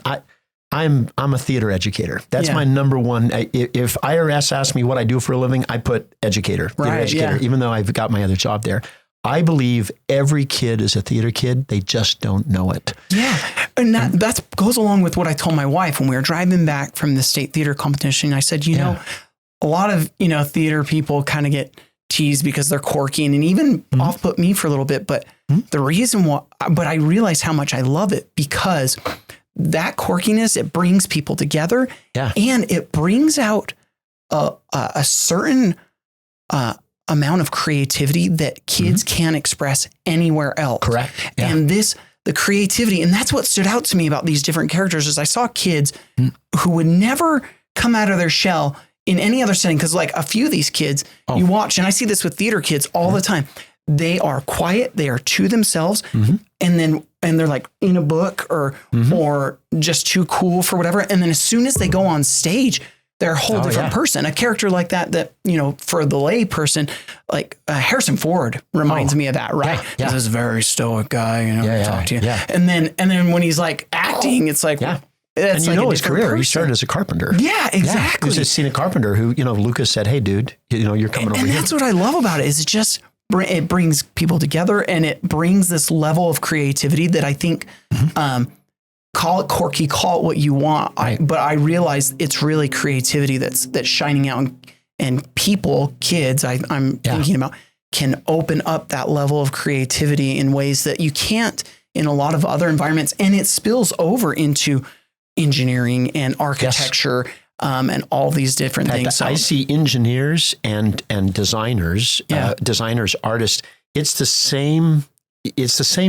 I'm a theater educator. That's my number one. If IRS asks me what I do for a living, I put theater educator, even though I've got my other job there. I believe every kid is a theater kid. They just don't know it. Yeah. And that goes along with what I told my wife when we were driving back from the state theater competition. I said, you know, a lot of, theater people kind of get teased because they're quirky and even off-put me for a little bit. But the reason why, but I realized how much I love it because that quirkiness, it brings people together and it brings out a certain, amount of creativity that kids can't express anywhere else. Correct. Yeah. And the creativity, and that's what stood out to me about these different characters is I saw kids who would never come out of their shell in any other setting. Cause like a few of these kids you watch, and I see this with theater kids all the time. They are quiet. They are to themselves. And they're like in a book or just too cool for whatever. And then as soon as they go on stage, they're a whole different person. A character like that, for the lay person, like Harrison Ford reminds me of that, right? Yeah. He's this very stoic guy, talk to you. Yeah. And then when he's like acting, it's like, and it's like his career, he started as a carpenter. Yeah, exactly. He was a scenic carpenter who, Lucas said, hey dude, you're coming over here. And that's what I love about it is it brings people together and it brings this level of creativity that I think, call it quirky, call it what you want. But I realize it's really creativity that's shining out and people, kids, I'm thinking about can open up that level of creativity in ways that you can't in a lot of other environments. And it spills over into engineering and architecture, and all these different things. So I see engineers and designers, artists. It's the same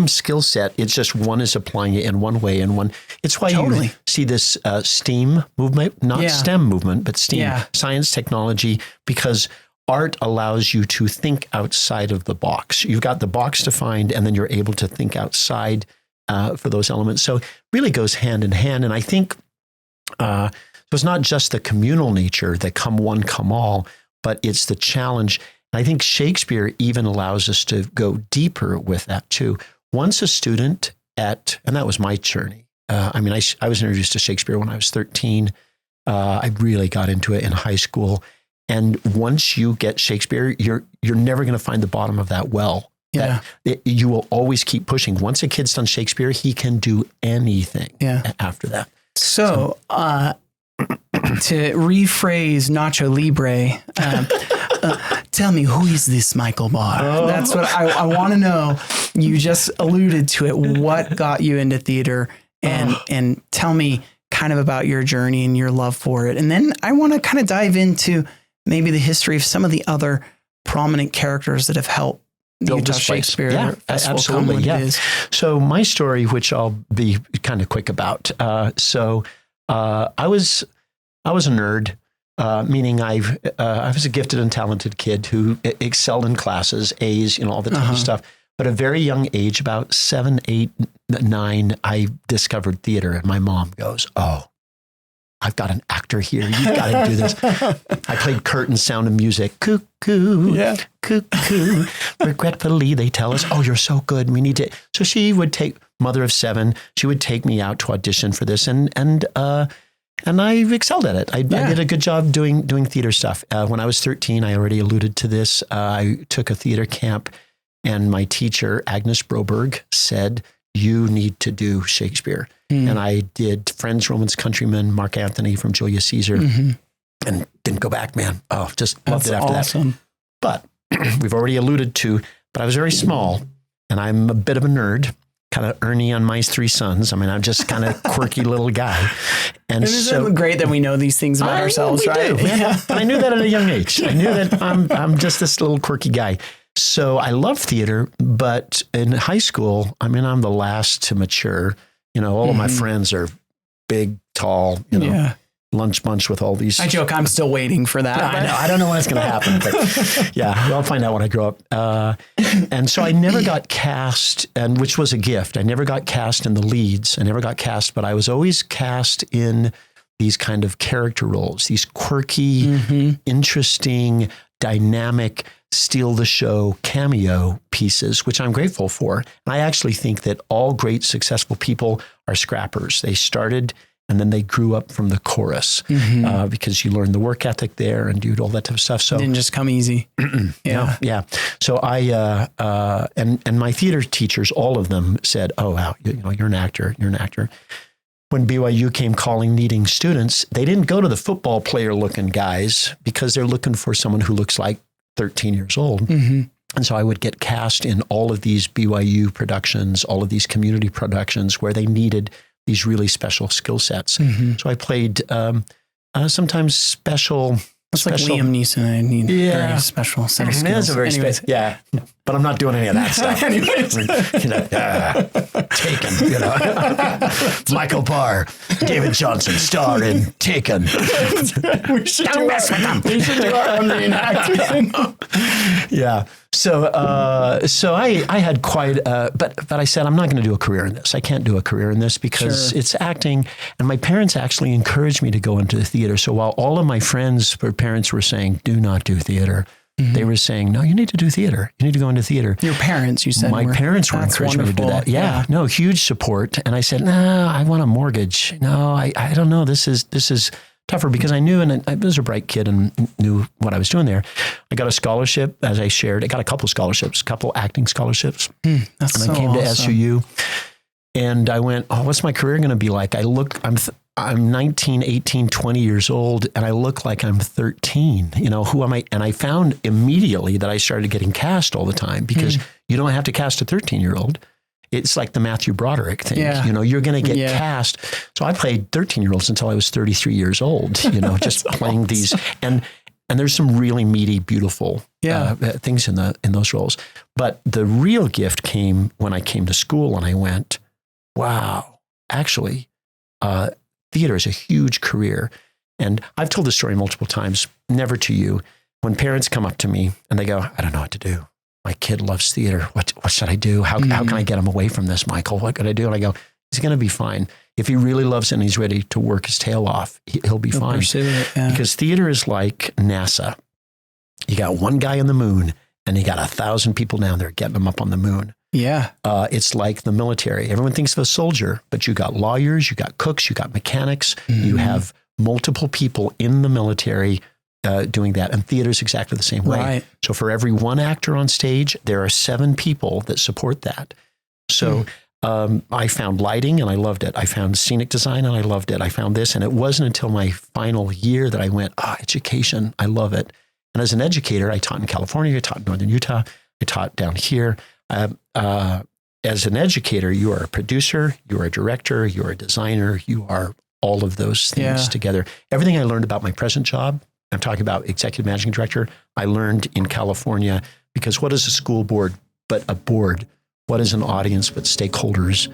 skill set. It's just one is applying it in one way and one. It's why you see this STEAM movement, not STEM movement, but STEAM, science, technology, because art allows you to think outside of the box. You've got the box defined and then you're able to think outside for those elements. So it really goes hand in hand. And I think it's not just the communal nature that come one, come all, but it's the challenge. I think Shakespeare even allows us to go deeper with that too. Once a student and that was my journey. I was introduced to Shakespeare when I was 13. I really got into it in high school. And once you get Shakespeare, you're never going to find the bottom of that well. Yeah. You will always keep pushing. Once a kid's done Shakespeare, he can do anything after that. So to rephrase Nacho Libre, tell me, who is this Michael Bahr? That's what I want to know. You just alluded to it. What got you into theater? And tell me kind of about your journey and your love for it. And then I want to kind of dive into maybe the history of some of the other prominent characters that have helped the Utah Shakespeare Festival absolutely, come what it is. So my story, which I'll be kind of quick about. I was a nerd. Meaning I was a gifted and talented kid who excelled in classes, A's, all the type of stuff. But at a very young age, about 7, 8, 9, I discovered theater. And my mom goes, oh, I've got an actor here. You've got to do this. I played curtain, Sound of Music. Cuckoo, cuckoo. Regretfully, they tell us, oh, you're so good. We need to. So she would mother of 7, she would take me out to audition for this. And I excelled at it. I did a good job doing theater stuff. When I was 13, I already alluded to this. I took a theater camp and my teacher, Agnes Broberg, said, you need to do Shakespeare. And I did Friends, Romans, Countrymen, Mark Antony from Julius Caesar and didn't go back, man. Oh, just loved it after that. But we've already alluded to, but I was very small and I'm a bit of a nerd. Kind of Ernie on My Three Sons. I'm just kind of quirky little guy. And so great that we know these things about ourselves, right? But I knew that at a young age. I knew that I'm just this little quirky guy. So I love theater, but in high school, I'm the last to mature. All of my friends are big, tall, lunch bunch with all these. I joke, I'm still waiting for that. I know. I don't know when it's going to happen, but yeah, I'll find out when I grow up. And so I never got cast, and which was a gift. I never got cast in the leads. I never got cast, but I was always cast in these kind of character roles, these quirky, interesting, dynamic, steal the show cameo pieces, which I'm grateful for. And I actually think that all great, successful people are scrappers. They started and then they grew up from the chorus because you learn the work ethic there and do all that type of stuff. So it didn't just come easy. Yeah. Yeah. So I, and my theater teachers, all of them said, oh, wow, you're an actor. You're an actor. When BYU came calling, needing students, they didn't go to the football player looking guys because they're looking for someone who looks like 13 years old. And so I would get cast in all of these BYU productions, all of these community productions where they needed these really special skill sets. So I played sometimes special. It's like Liam Neeson. I need a very special set of skills. That's a very special. Yeah, but I'm not doing any of that stuff. Anyways, Taken. Michael Bahr, David Johnson, star in Taken. we should do our own reenactment. Yeah. So I had quite, but I said, I'm not going to do a career in this. I can't do a career in this because it's acting. And my parents actually encouraged me to go into the theater. So while all of my friends or parents were saying, do not do theater, they were saying, no, you need to do theater. You need to go into theater. Your parents, you said. My parents were encouraging me to do that. Yeah. No, huge support. And I said, no, I want a mortgage. No, I don't know. This is tougher because I knew, and I was a bright kid and knew what I was doing there. I got a scholarship, as I shared. I got a couple scholarships, a couple acting scholarships. That's and so I came awesome. to SUU, and I went, oh, what's my career going to be like? I'm 19, 18, 20 years old, and I look like I'm 13. Who am I? And I found immediately that I started getting cast all the time because you don't have to cast a 13-year-old. It's like the Matthew Broderick thing. Yeah. You're going to get cast. So I played 13-year-olds until I was 33 years old, just playing these. And there's some really meaty, beautiful things in those roles. But the real gift came when I came to school and I went, wow, actually, theater is a huge career. And I've told this story multiple times, never to you. When parents come up to me and they go, I don't know what to do. My kid loves theater. What should I do? How can I get him away from this, Michael? What could I do? And I go, he's going to be fine. If he really loves it and he's ready to work his tail off, he'll be fine. Pursue it, Because theater is like NASA. You got one guy on the moon and you got 1,000 people down there getting them up on the moon. Yeah. It's like the military. Everyone thinks of a soldier, but you got lawyers, you got cooks, you got mechanics. You have multiple people in the military doing that. And theater is exactly the same way. Right. So for every one actor on stage, there are 7 people that support that. So I found lighting and I loved it. I found scenic design and I loved it. I found this. And it wasn't until my final year that I went, education, I love it. And as an educator, I taught in California, I taught in Northern Utah, I taught down here. As an educator, you are a producer, you are a director, you are a designer, you are all of those things together. Everything I learned about my present job, I'm talking about executive managing director, I learned in California, because what is a school board but a board? What is an audience but stakeholders?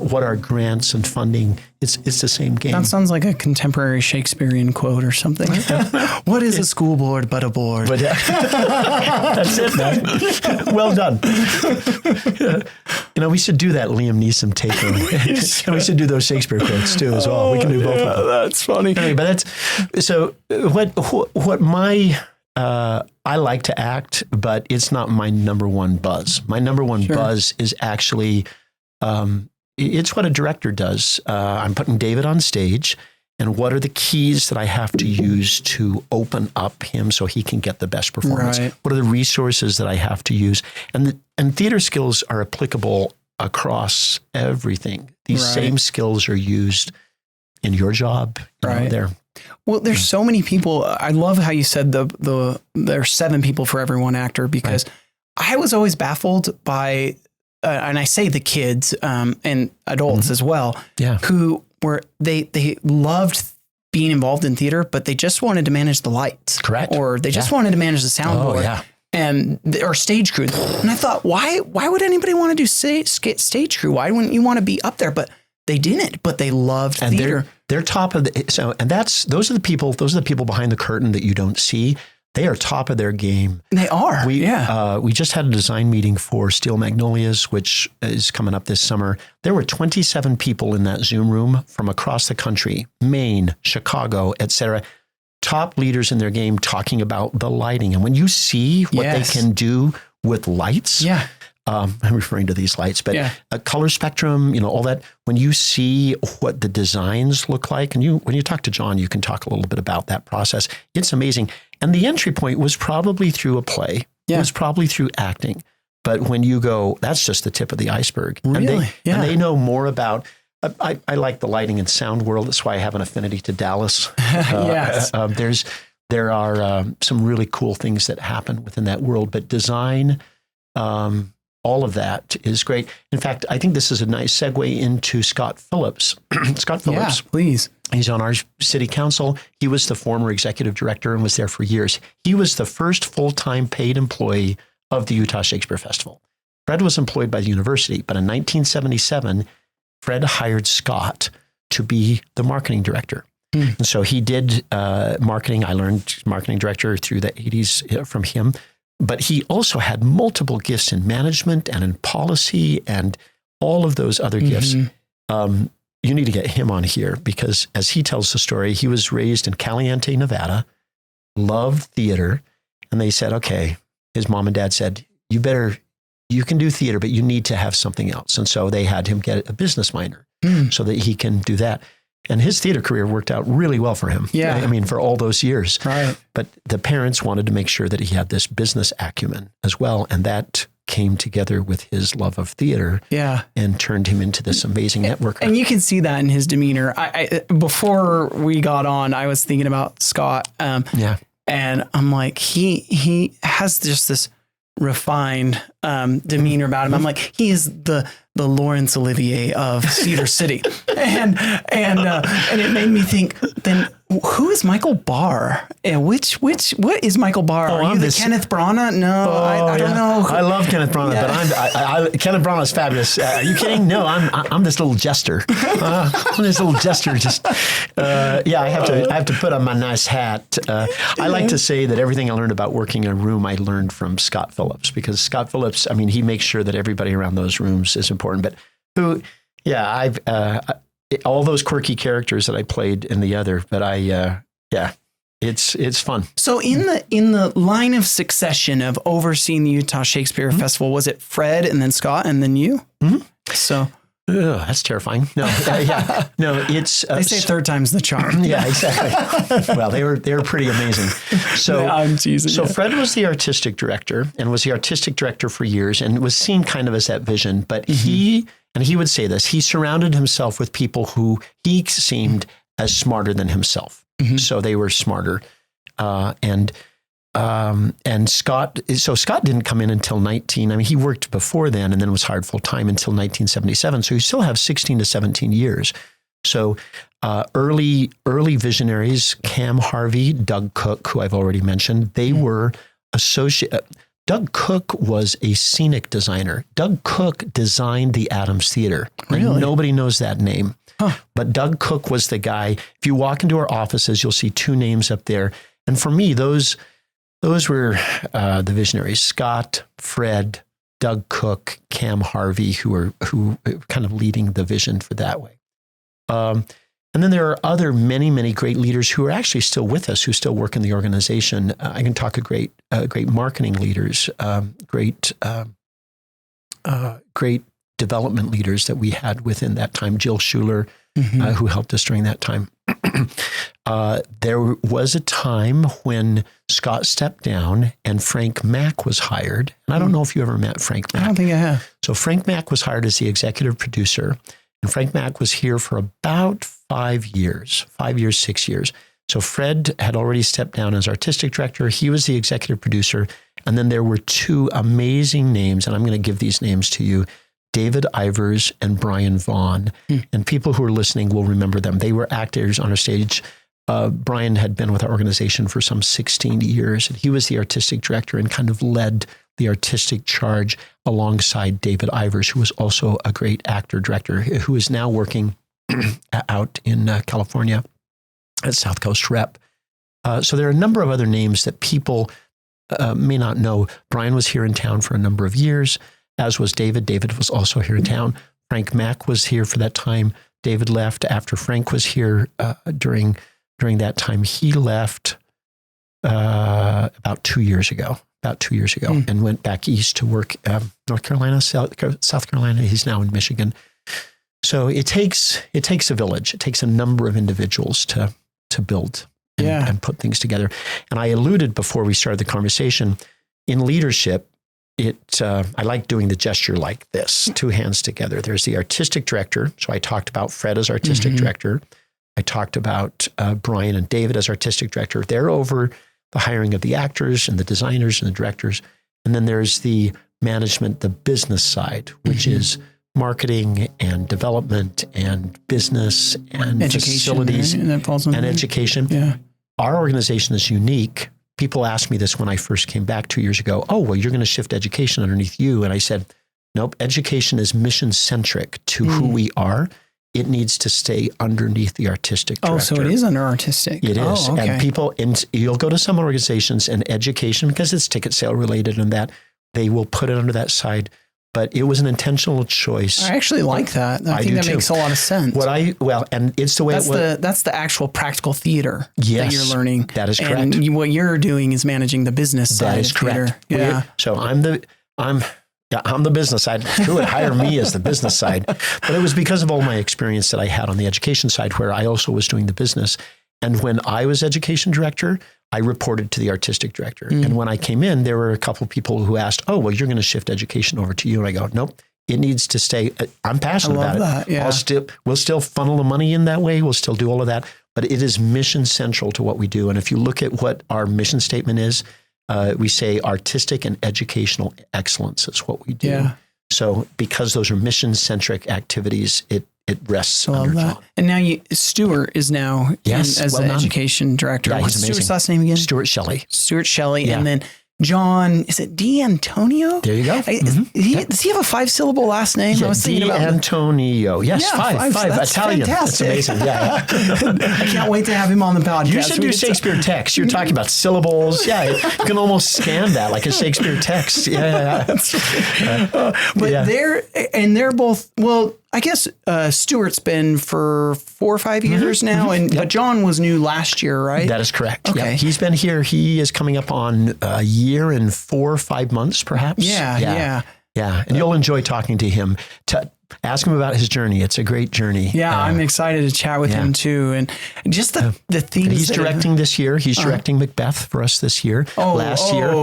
What are grants and funding? It's the same game. That sounds like a contemporary Shakespearean quote or something. What is a school board but a board? But, that's it, man. Well done. We should do that Liam Neeson take. And we should do those Shakespeare quotes too as well. We can do both of them. That's funny. Anyway, but that's so. What my I like to act, but it's not my number one buzz. My number one buzz is actually, it's what a director does. I'm putting David on stage, and what are the keys that I have to use to open up him so he can get the best performance? Right. What are the resources that I have to use? And theater skills are applicable across everything. These same skills are used in your job, there. Well, there's so many people. I love how you said there's 7 people for every one actor, because I was always baffled by, and I say the kids and adults as well, who were, they loved being involved in theater, but they just wanted to manage the lights. Correct. Or they just wanted to manage the soundboard. Or stage crew. And I thought, why would anybody want to do stage crew? Why wouldn't you want to be up there? But They didn't, but they loved theater. They're top of those are the people behind the curtain that you don't see. They are top of their game. They are. We just had a design meeting for Steel Magnolias, which is coming up this summer. There were 27 people in that Zoom room from across the country, Maine, Chicago, etc. Top leaders in their game talking about the lighting. And when you see what they can do with lights, I'm referring to these lights, but a color spectrum, all that. When you see what the designs look like, and when you talk to John, you can talk a little bit about that process. It's amazing. And the entry point was probably through a play. It was probably through acting. But when you go, that's just the tip of the iceberg. Really? And they know more about, I like the lighting and sound world. That's why I have an affinity to Dallas. There are some really cool things that happen within that world, but design, all of that is great. In fact, I think this is a nice segue into Scott Phillips. Scott Phillips. Yeah, please. He's on our city council. He was the former executive director and was there for years. He was the first full-time paid employee of the Utah Shakespeare Festival. Fred was employed by the university, but in 1977, Fred hired Scott to be the marketing director. And so he did marketing. I learned marketing director through the 80s from him. But he also had multiple gifts in management and in policy and all of those other gifts. You need to get him on here because as he tells the story, he was raised in Caliente, Nevada, loved theater. And they said, okay, his mom and dad said, you can do theater, but you need to have something else. And so they had him get a business minor so that he can do that. And his theater career worked out really well for him. Yeah. I mean, for all those years. Right. But the parents wanted to make sure that he had this business acumen as well. And that came together with his love of theater and turned him into this amazing networker. And you can see that in his demeanor. I before we got on, I was thinking about Scott. And I'm like, he has just this refined demeanor about him. I'm like, he is the Laurence Olivier of Cedar City, and it made me think. Then who is Michael Bahr? And what is Michael Bahr? Are you the Kenneth Branagh? No, I don't know. I love Kenneth Branagh, but Kenneth Branagh is fabulous. Are you kidding? No, I'm this little jester. I'm this little jester. Just I have to put on my nice hat. I like to say that everything I learned about working in a room, I learned from Scott Phillips, because Scott Phillips, I mean, he makes sure that everybody around those rooms is important. But I've all those quirky characters that I played in the other, but it's fun. So in the line of succession of overseeing the Utah Shakespeare Festival, was it Fred and then Scott and then you? So that's terrifying. No, no, it's they say third time's the charm. Yeah, exactly. Well, they were pretty amazing. So I'm teasing. So Fred was the artistic director and was the artistic director for years and was seen kind of as that vision. But he would say this: he surrounded himself with people who he seemed as smarter than himself. So they were smarter, and Scott didn't come in until he worked before then and then was hired full time until 1977. So you still have 16 to 17 years. So early visionaries, Cam Harvey, Doug Cook, who I've already mentioned, they were Doug Cook was a scenic designer. Doug Cook designed the Adams Theater. Really? Nobody knows that name. But Doug Cook was the guy. If you walk into our offices, you'll see two names up there. And for me, those were the visionaries: Scott, Fred, Doug Cook, Cam Harvey, who were kind of leading the vision for that way. And then there are other many great leaders who are actually still with us, who still work in the organization. I can talk of great marketing leaders, great development leaders that we had within that time. Jill Schuler, who helped us during that time. There was a time when Scott stepped down and Frank Mack was hired. And I don't know if you ever met Frank Mack. I don't think I have. So Frank Mack was hired as the executive producer. And Frank Mack was here for about 5 years, 6 years. So Fred had already stepped down as artistic director. He was the executive producer. And then there were two amazing names, and I'm going to give these names to you: David Ivers and Brian Vaughn. And people who are listening will remember them. They were actors on our stage. Brian had been with our organization for some 16 years, and he was the artistic director and kind of led the artistic charge. alongside David Ivers, who was also a great actor-director, who is now working out in California at South Coast Rep. So there are a number of other names that people may not know. Brian was here in town for a number of years, as was David. David was also here in town. Frank Mack was here for that time. David left after Frank was here during that time. He left about 2 years ago. And went back east to work North Carolina, South Carolina. He's now in Michigan. So it takes a village. It takes a number of individuals to build and put things together. And I alluded before we started the conversation, in leadership, I like doing the gesture like this, 2 hands together. There's the artistic director. So I talked about Fred as artistic director. I talked about Brian and David as artistic director. They're over the hiring of the actors and the designers and the directors. And then there's the management, the business side, which is marketing and development and business and education, facilities, right? And that falls under education. Yeah. Our organization is unique. People asked me this when I first came back 2 years ago. Oh, well, you're going to shift education underneath you. And I said, nope, education is mission-centric to who we are. It needs to stay underneath the artistic director. Oh, so it is under artistic. It is. Oh, okay. And you'll go to some organizations and education, because it's ticket sale related and that, they will put it under that side. But it was an intentional choice. I actually like that. I think that makes a lot of sense. And it's the way that's the actual practical theater that you're learning. That is correct. And what you're doing is managing the business side. That is correct. Theater. Yeah. So I'm the business side. Who would hire me as the business side? But it was because of all my experience that I had on the education side, where I also was doing the business. And when I was education director, I reported to the artistic director. And when I came in, there were a couple of people who asked, oh, well, you're going to shift education over to you. And I go, nope, it needs to stay. I'm passionate about that, it. Yeah. We'll still funnel the money in that way. We'll still do all of that. But it is mission central to what we do. And if you look at what our mission statement is, we say artistic and educational excellence is what we do. Yeah. So because those are mission-centric activities, it rests under John. And now Stuart is now as the education director. Yeah, what's Stuart's last name again? Stuart Shelley. Stuart Shelley. Yeah. And then John, is it D'Antonio? There you go. Does he have a 5-syllable last name? Yeah, I was thinking about D'Antonio. Yes, five. That's Italian. Fantastic. That's amazing. Yeah. I can't wait to have him on the podcast. You should do Shakespeare text. You're talking about syllables. Yeah, you can almost scan that like a Shakespeare text. Yeah. But they're both, well, I guess Stuart's been for 4 or 5 years now, but John was new last year, right? That is correct. Okay. Yep. He's been here. He is coming up on a year and 4 or 5 months, perhaps. Yeah. And you'll enjoy talking to him. Ask him about his journey. It's a great journey. Yeah, I'm excited to chat with him too. And just the things he's directing this year. He's directing Macbeth for us this year. Last year.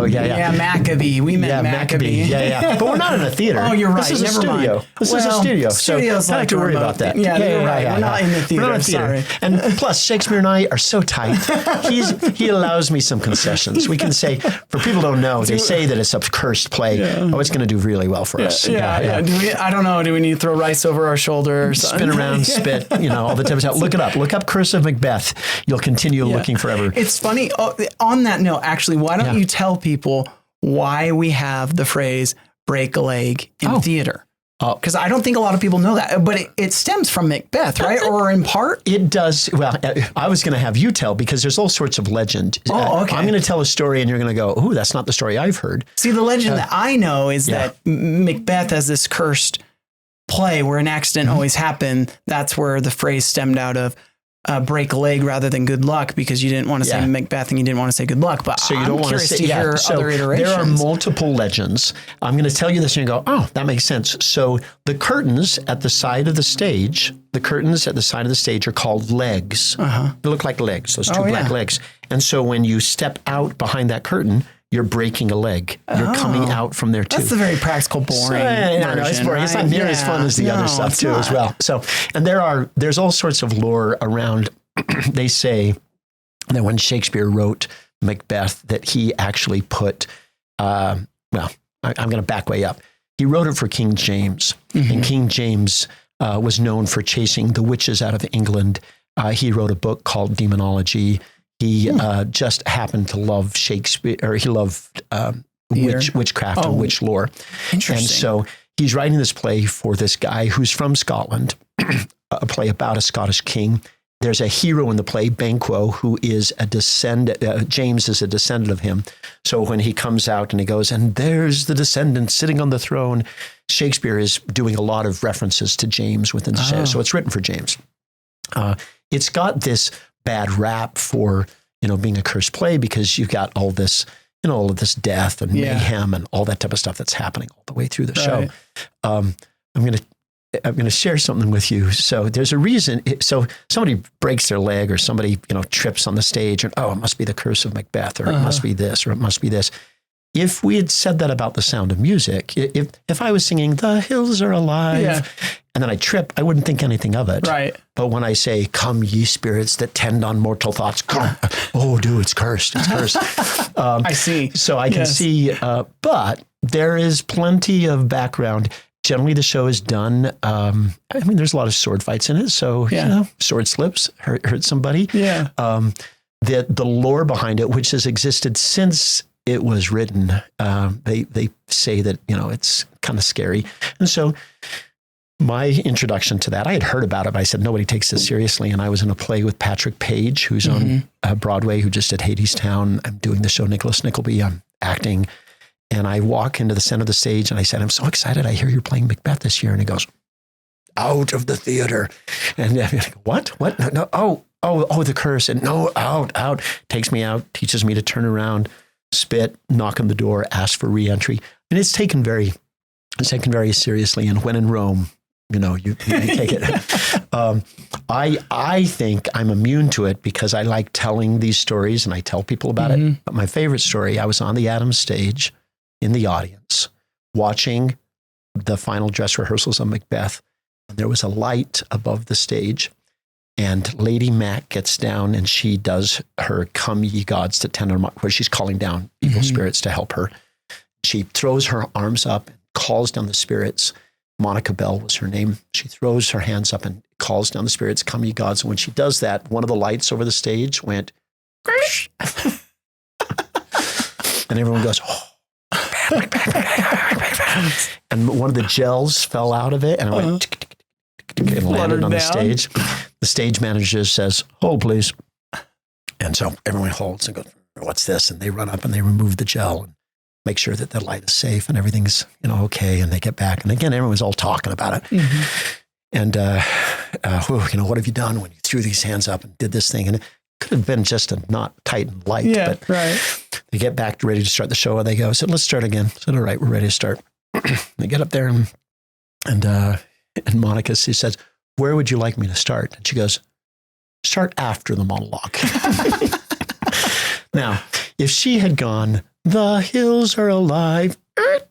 Yeah, Maccabee. We met Maccabee. Yeah. But we're not in a theater. Oh, you're right. This is a studio. This is a studio. So I don't have to worry about that. Yeah, you're right. We're not in the theater. We're not in the theater. Sorry. And plus, Shakespeare and I are so tight. He allows me some concessions. We can say, for people who don't know, they say that it's a cursed play. Oh, it's going to do really well for us. Yeah. I don't know. Do we need to throw rice over our shoulder or something? Spin around, spit, all the type of stuff. Look it up. Look up Curse of Macbeth. You'll continue looking forever. It's funny. On that note, actually, why don't you tell people why we have the phrase break a leg in theater? Because I don't think a lot of people know that, but it stems from Macbeth, right? Or in part? It does. Well, I was going to have you tell, because there's all sorts of legend. Okay. I'm going to tell a story and you're going to go, oh, that's not the story I've heard. See, the legend that I know is that Macbeth has this cursed play where an accident always happened. That's where the phrase stemmed out of. Break a leg rather than good luck, because you didn't want to say Macbeth and you didn't want to say good luck. But so you don't want to hear other iterations. There are multiple legends. I'm going to tell you this and you go, oh, that makes sense. So the curtains at the side of the stage, are called legs. They look like legs, those two black legs. And so when you step out behind that curtain, you're breaking a leg. You're coming out from there too. That's a very practical, boring version. It's boring. Right? It's not near as fun as the other stuff too, as well. So, and there's all sorts of lore around. They say that when Shakespeare wrote Macbeth, that he actually put, I'm going to back way up. He wrote it for King James, and King James was known for chasing the witches out of England. He wrote a book called Demonology. He just happened to love Shakespeare, or he loved witchcraft and witch lore. Interesting. And so he's writing this play for this guy who's from Scotland, a play about a Scottish king. There's a hero in the play, Banquo, who is a descendant. James is a descendant of him. So when he comes out and he goes, and there's the descendant sitting on the throne, Shakespeare is doing a lot of references to James within the show. So it's written for James. It's got this bad rap for, being a cursed play because you've got all this, all of this death and mayhem and all that type of stuff that's happening all the way through the show. I'm going to share something with you. So there's a reason. So somebody breaks their leg or somebody, trips on the stage and, it must be the curse of Macbeth or it must be this or it must be this. If we had said that about The Sound of Music, if I was singing "The Hills Are Alive" and then I trip, I wouldn't think anything of it. Right. But when I say, "Come ye spirits that tend on mortal thoughts," come. Oh, dude, it's cursed. It's cursed. I see. So I can see, but there is plenty of background. Generally, the show is done. There's a lot of sword fights in it. So, sword slips, hurt somebody. Yeah. The lore behind it, which has existed since it was written, they say that, it's kind of scary. And so my introduction to that, I had heard about it, but I said, nobody takes this seriously. And I was in a play with Patrick Page, who's on Broadway, who just did Hadestown. I'm doing the show Nicholas Nickleby. I'm acting. And I walk into the center of the stage and I said, I'm so excited. I hear you're playing Macbeth this year. And he goes, out of the theater. And I go, what? No. Oh, the curse. And no, out. Takes me out, teaches me to turn around, spit, knock on the door, ask for re-entry. And it's taken very seriously. And when in Rome, you take it. I think I'm immune to it because I like telling these stories and I tell people about it. But my favorite story, I was on the Adams stage in the audience watching the final dress rehearsals of Macbeth. And there was a light above the stage and Lady Mac gets down and she does her "Come ye gods to tend on my," where she's calling down evil spirits to help her. She throws her arms up and calls down the spirits. Monica Bell was her name. She throws her hands up and calls down the spirits, "Come ye gods." And when she does that, one of the lights over the stage went, and everyone goes, "Oh." And one of the gels fell out of it and it went and landed on the stage. The stage manager says, "Hold, please." And so everyone holds and goes, "What's this?" And they run up and they remove the gel and make sure that the light is safe and everything's, okay. And they get back. And again, everyone's all talking about it. And, what have you done when you threw these hands up and did this thing? And it could have been just a not tightened light. But they get back ready to start the show and they go, "So let's start again." I said, "All right, we're ready to start." They get up there and Monica, she says, "Where would you like me to start?" And she goes, "Start after the monologue." Now, if she had gone, "The hills are alive,"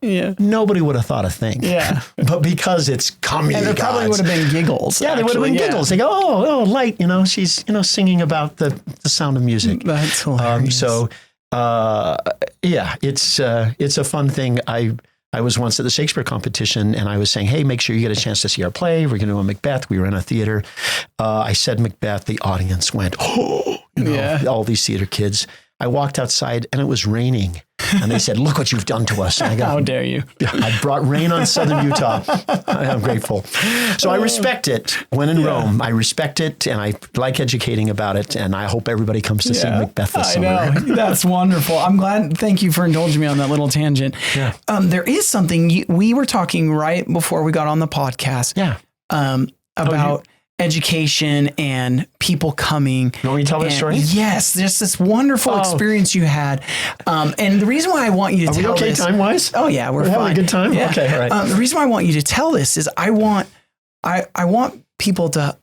nobody would have thought a thing. But because it's "Come ye gods," and there probably would have been giggles. Yeah, there would have been giggles. They go, oh, light, she's, singing about the Sound of Music. That's hilarious. It's a fun thing. I was once at the Shakespeare competition and I was saying, "Hey, make sure you get a chance to see our play. We're going to do a Macbeth." We were in a theater. I said Macbeth. The audience went, "Oh," all these theater kids. I walked outside and it was raining. And they said, "Look what you've done to us." And I go, "How dare you?" I brought rain on Southern Utah. I'm grateful. So I respect it when in Rome. I respect it and I like educating about it. And I hope everybody comes to see Macbeth this summer. I know. That's wonderful. I'm glad. Thank you for indulging me on that little tangent. Yeah. There is something we were talking right before we got on the podcast. About education and people coming. You want me to tell that story? Yes, just this wonderful experience you had. And the reason why I want you to tell this... Are we okay time-wise? Oh, yeah, we're fine. Having a good time? Yeah. Okay, all right. The reason why I want you to tell this is I want people to...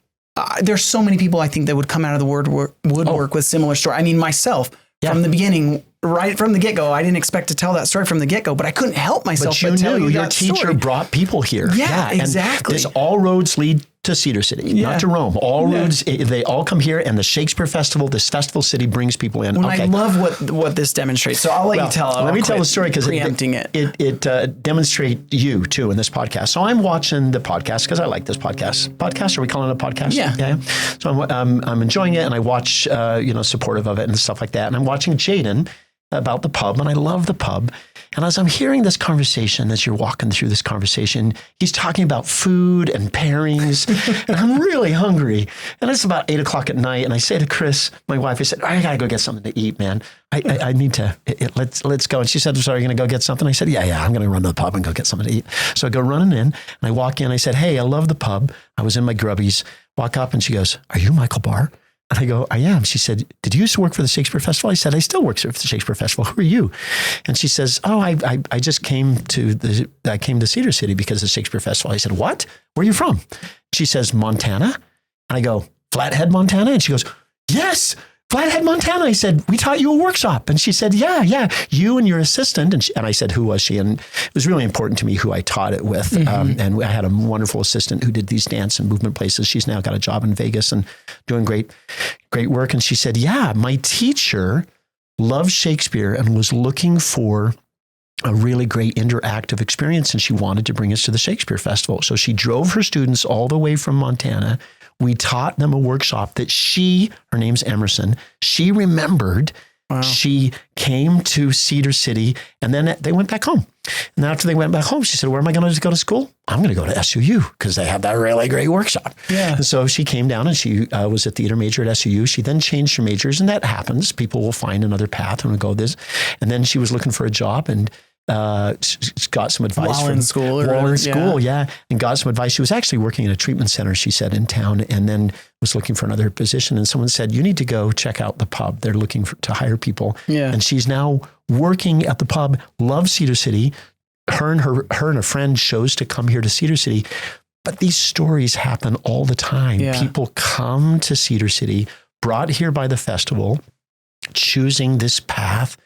there's so many people I think that would come out of the woodwork with similar story. I mean, myself, from the beginning... Right from the get-go, I didn't expect to tell that story from the get-go, but I couldn't help myself but tell you your teacher brought people here. Yeah, exactly. And all roads lead to Cedar City, not to Rome. All roads, they all come here, and the Shakespeare Festival, this festival city brings people in. I love what this demonstrates. So I'll let you tell. Let me tell the story because it demonstrates you too in this podcast. So I'm watching the podcast because I like this podcast. Podcast? Are we calling it a podcast? Yeah. So I'm enjoying it, and I watch, supportive of it and stuff like that. And I'm watching Jaden. about the pub, and I love the pub. And as I'm hearing this conversation, as you're walking through this conversation, he's talking about food and pairings, and I'm really hungry. And it's about 8 o'clock at night, and I say to Chris, my wife, I said, I gotta go get something to eat, man. I need to, let's go. And she said, so are you gonna go get something? I said, yeah, I'm gonna run to the pub and go get something to eat. So I go running in, and I walk in, I said, hey, I love the pub. I was in my grubbies, walk up, and she goes, are you Michael Bahr? And I go, I am. She said, did you used to work for the Shakespeare Festival? I said, I still work for the Shakespeare Festival. Who are you? And she says, oh, I just came to Cedar City because of the Shakespeare Festival. I said, what? Where are you from? She says, Montana. And I go, Flathead, Montana? And she goes, yes, Flathead, Montana. I said, we taught you a workshop. And she said, yeah, you and your assistant. And I said, who was she? And it was really important to me who I taught it with. And I had a wonderful assistant who did these dance and movement places. She's now got a job in Vegas and doing great work. And she said, yeah, my teacher loved Shakespeare and was looking for a really great interactive experience. And she wanted to bring us to the Shakespeare Festival. So she drove her students all the way from Montana. We taught them a workshop that her name's Emerson, she remembered. Wow. She came to Cedar City, and then they went back home. And after they went back home, she said, where am I going to go to school? I'm going to go to SUU because they have that really great workshop. Yeah. And so she came down and she was a theater major at SUU. She then changed her majors, and that happens. People will find another path and go this. And then she was looking for a job, and got some advice while in school, and got some advice. She was actually working in a treatment center, she said, in town, and then was looking for another position. And someone said, you need to go check out the pub. They're looking to hire people. Yeah. And she's now working at the pub, loves Cedar City. Her and a friend chose to come here to Cedar City. But these stories happen all the time. Yeah. People come to Cedar City, brought here by the festival, choosing this path.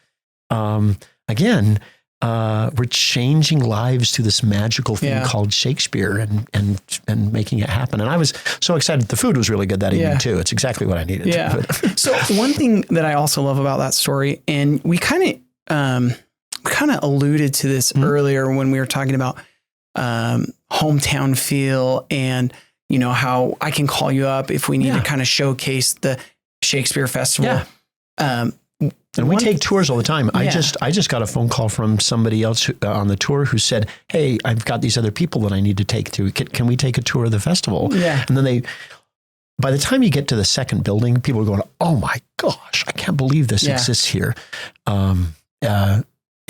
We're changing lives through this magical thing called Shakespeare and making it happen. And I was so excited. The food was really good that evening too. It's exactly what I needed. Yeah. So one thing that I also love about that story, and we kind of alluded to this earlier when we were talking about hometown feel, and how I can call you up if we need to kind of showcase the Shakespeare Festival. Yeah. And we take tours all the time. Yeah. I just got a phone call from somebody else on the tour who said, hey, I've got these other people that I need to take to. Can we take a tour of the festival? Yeah. And then by the time you get to the second building, people are going, oh my gosh, I can't believe this exists here. Go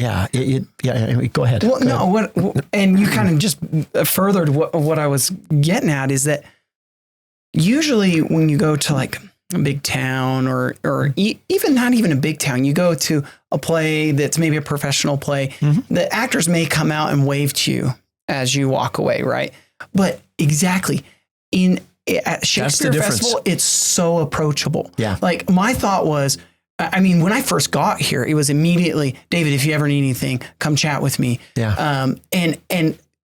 ahead. Well, and you kind of just furthered what I was getting at, is that usually when you go to like a big town or even not even a big town, you go to a play that's maybe a professional play, the actors may come out and wave to you as you walk away, right? But exactly at Shakespeare Festival, it's so approachable. Yeah. Like my thought was, when I first got here, it was immediately, David, if you ever need anything, come chat with me. Yeah. And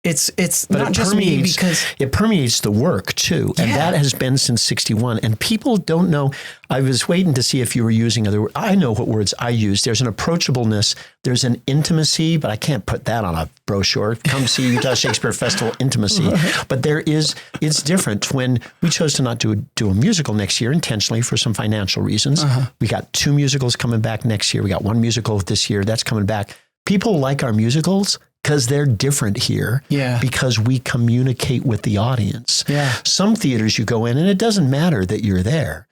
it's not just me, because it permeates the work too. And that has been since 61. And people don't know. I was waiting to see if you were using other words. I know what words I use. There's an approachableness. There's an intimacy, but I can't put that on a brochure. Come see Utah Shakespeare Festival intimacy. But it's different. When we chose to not do a musical next year intentionally for some financial reasons. We got 2 musicals coming back next year. We got 1 musical this year. That's coming back. People like our musicals because they're different here, because we communicate with the audience. Yeah. Some theaters you go in and it doesn't matter that you're there.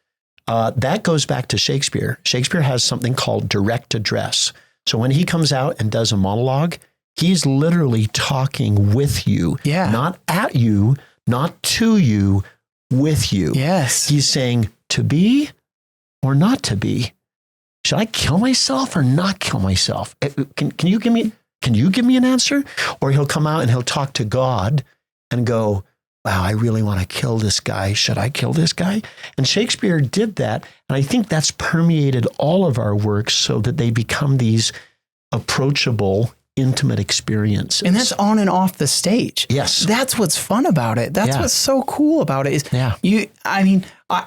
That goes back to Shakespeare. Shakespeare has something called direct address. So when he comes out and does a monologue, he's literally talking with you, not at you, not to you, with you. Yes. He's saying to be or not to be. Should I kill myself or not kill myself? Can you give me an answer? Or he'll come out and he'll talk to God and go, wow, I really want to kill this guy. Should I kill this guy? And Shakespeare did that. And I think that's permeated all of our works so that they become these approachable, intimate experiences. And that's on and off the stage. Yes. That's what's fun about it. That's what's so cool about it is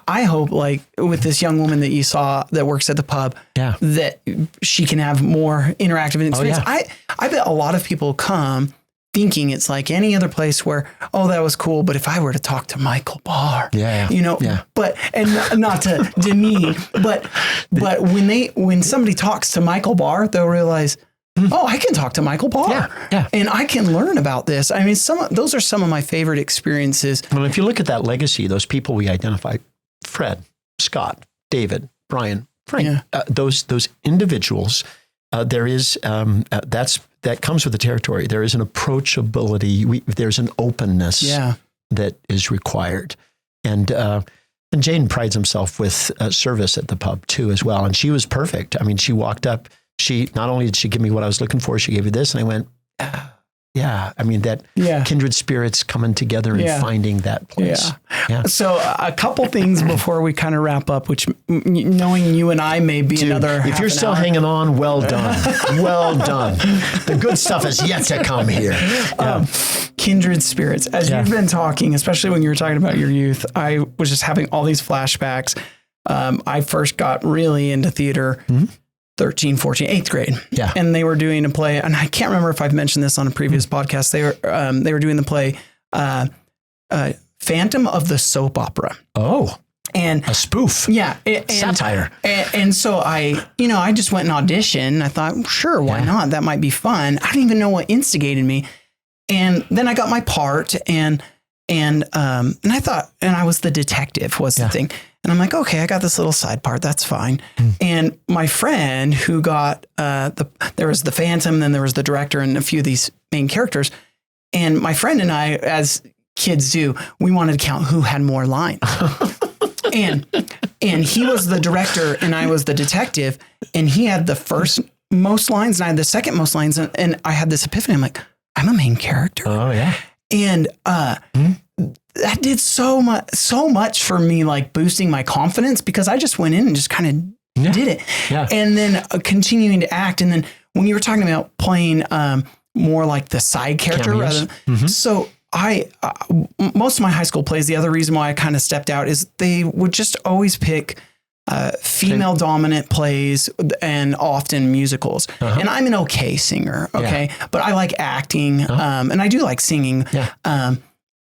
I hope, like with this young woman that you saw that works at the pub, that she can have more interactive experience. I bet a lot of people come thinking it's like any other place where, oh, that was cool. But if I were to talk to Michael Bahr, but, and not to demean, but when somebody talks to Michael Bahr, they'll realize, oh, I can talk to Michael Bahr and I can learn about this. I mean, those are some of my favorite experiences. Well, if you look at that legacy, those people we identify, Fred, Scott, David, Brian, Frank, those individuals, there is, that comes with the territory. There is an approachability. There's an openness that is required. And Jane prides himself with service at the pub too, as well. And she was perfect. I mean, she walked up, not only did she give me what I was looking for, she gave me this. And I went, I mean, that kindred spirits coming together and finding that place. So a couple things before we kind of wrap up, which knowing you and I may be another if you're still hanging on, well done. Well done. The good stuff is yet to come here. Kindred spirits. As you've been talking, especially when you were talking about your youth, I was just having all these flashbacks. I first got really into theater 13, 14, 8th grade. Yeah. And they were doing a play, and I can't remember if I've mentioned this on a previous podcast. They were doing the play Phantom of the Soap Opera. Oh. And a spoof. Yeah. Satire. And so I just went and auditioned. I thought, sure, why not? That might be fun. I didn't even know what instigated me. And then I got my part and I thought, and I was the detective was the thing. And I'm like, okay, I got this little side part. That's fine. And my friend who got there was the Phantom, then there was the director and a few of these main characters. And my friend and I, as kids do, we wanted to count who had more lines. and he was the director and I was the detective. And he had the first most lines and I had the second most lines. And I had this epiphany. I'm like, I'm a main character. Oh, yeah. And that did so much for me, like boosting my confidence, because I just went in and just kind of did it. Yeah. And then continuing to act. And then when you were talking about playing more like the side character, so most of my high school plays, the other reason why I kind of stepped out is they would just always pick female dominant plays and often musicals. And I'm an okay singer. But I like acting. And I do like singing.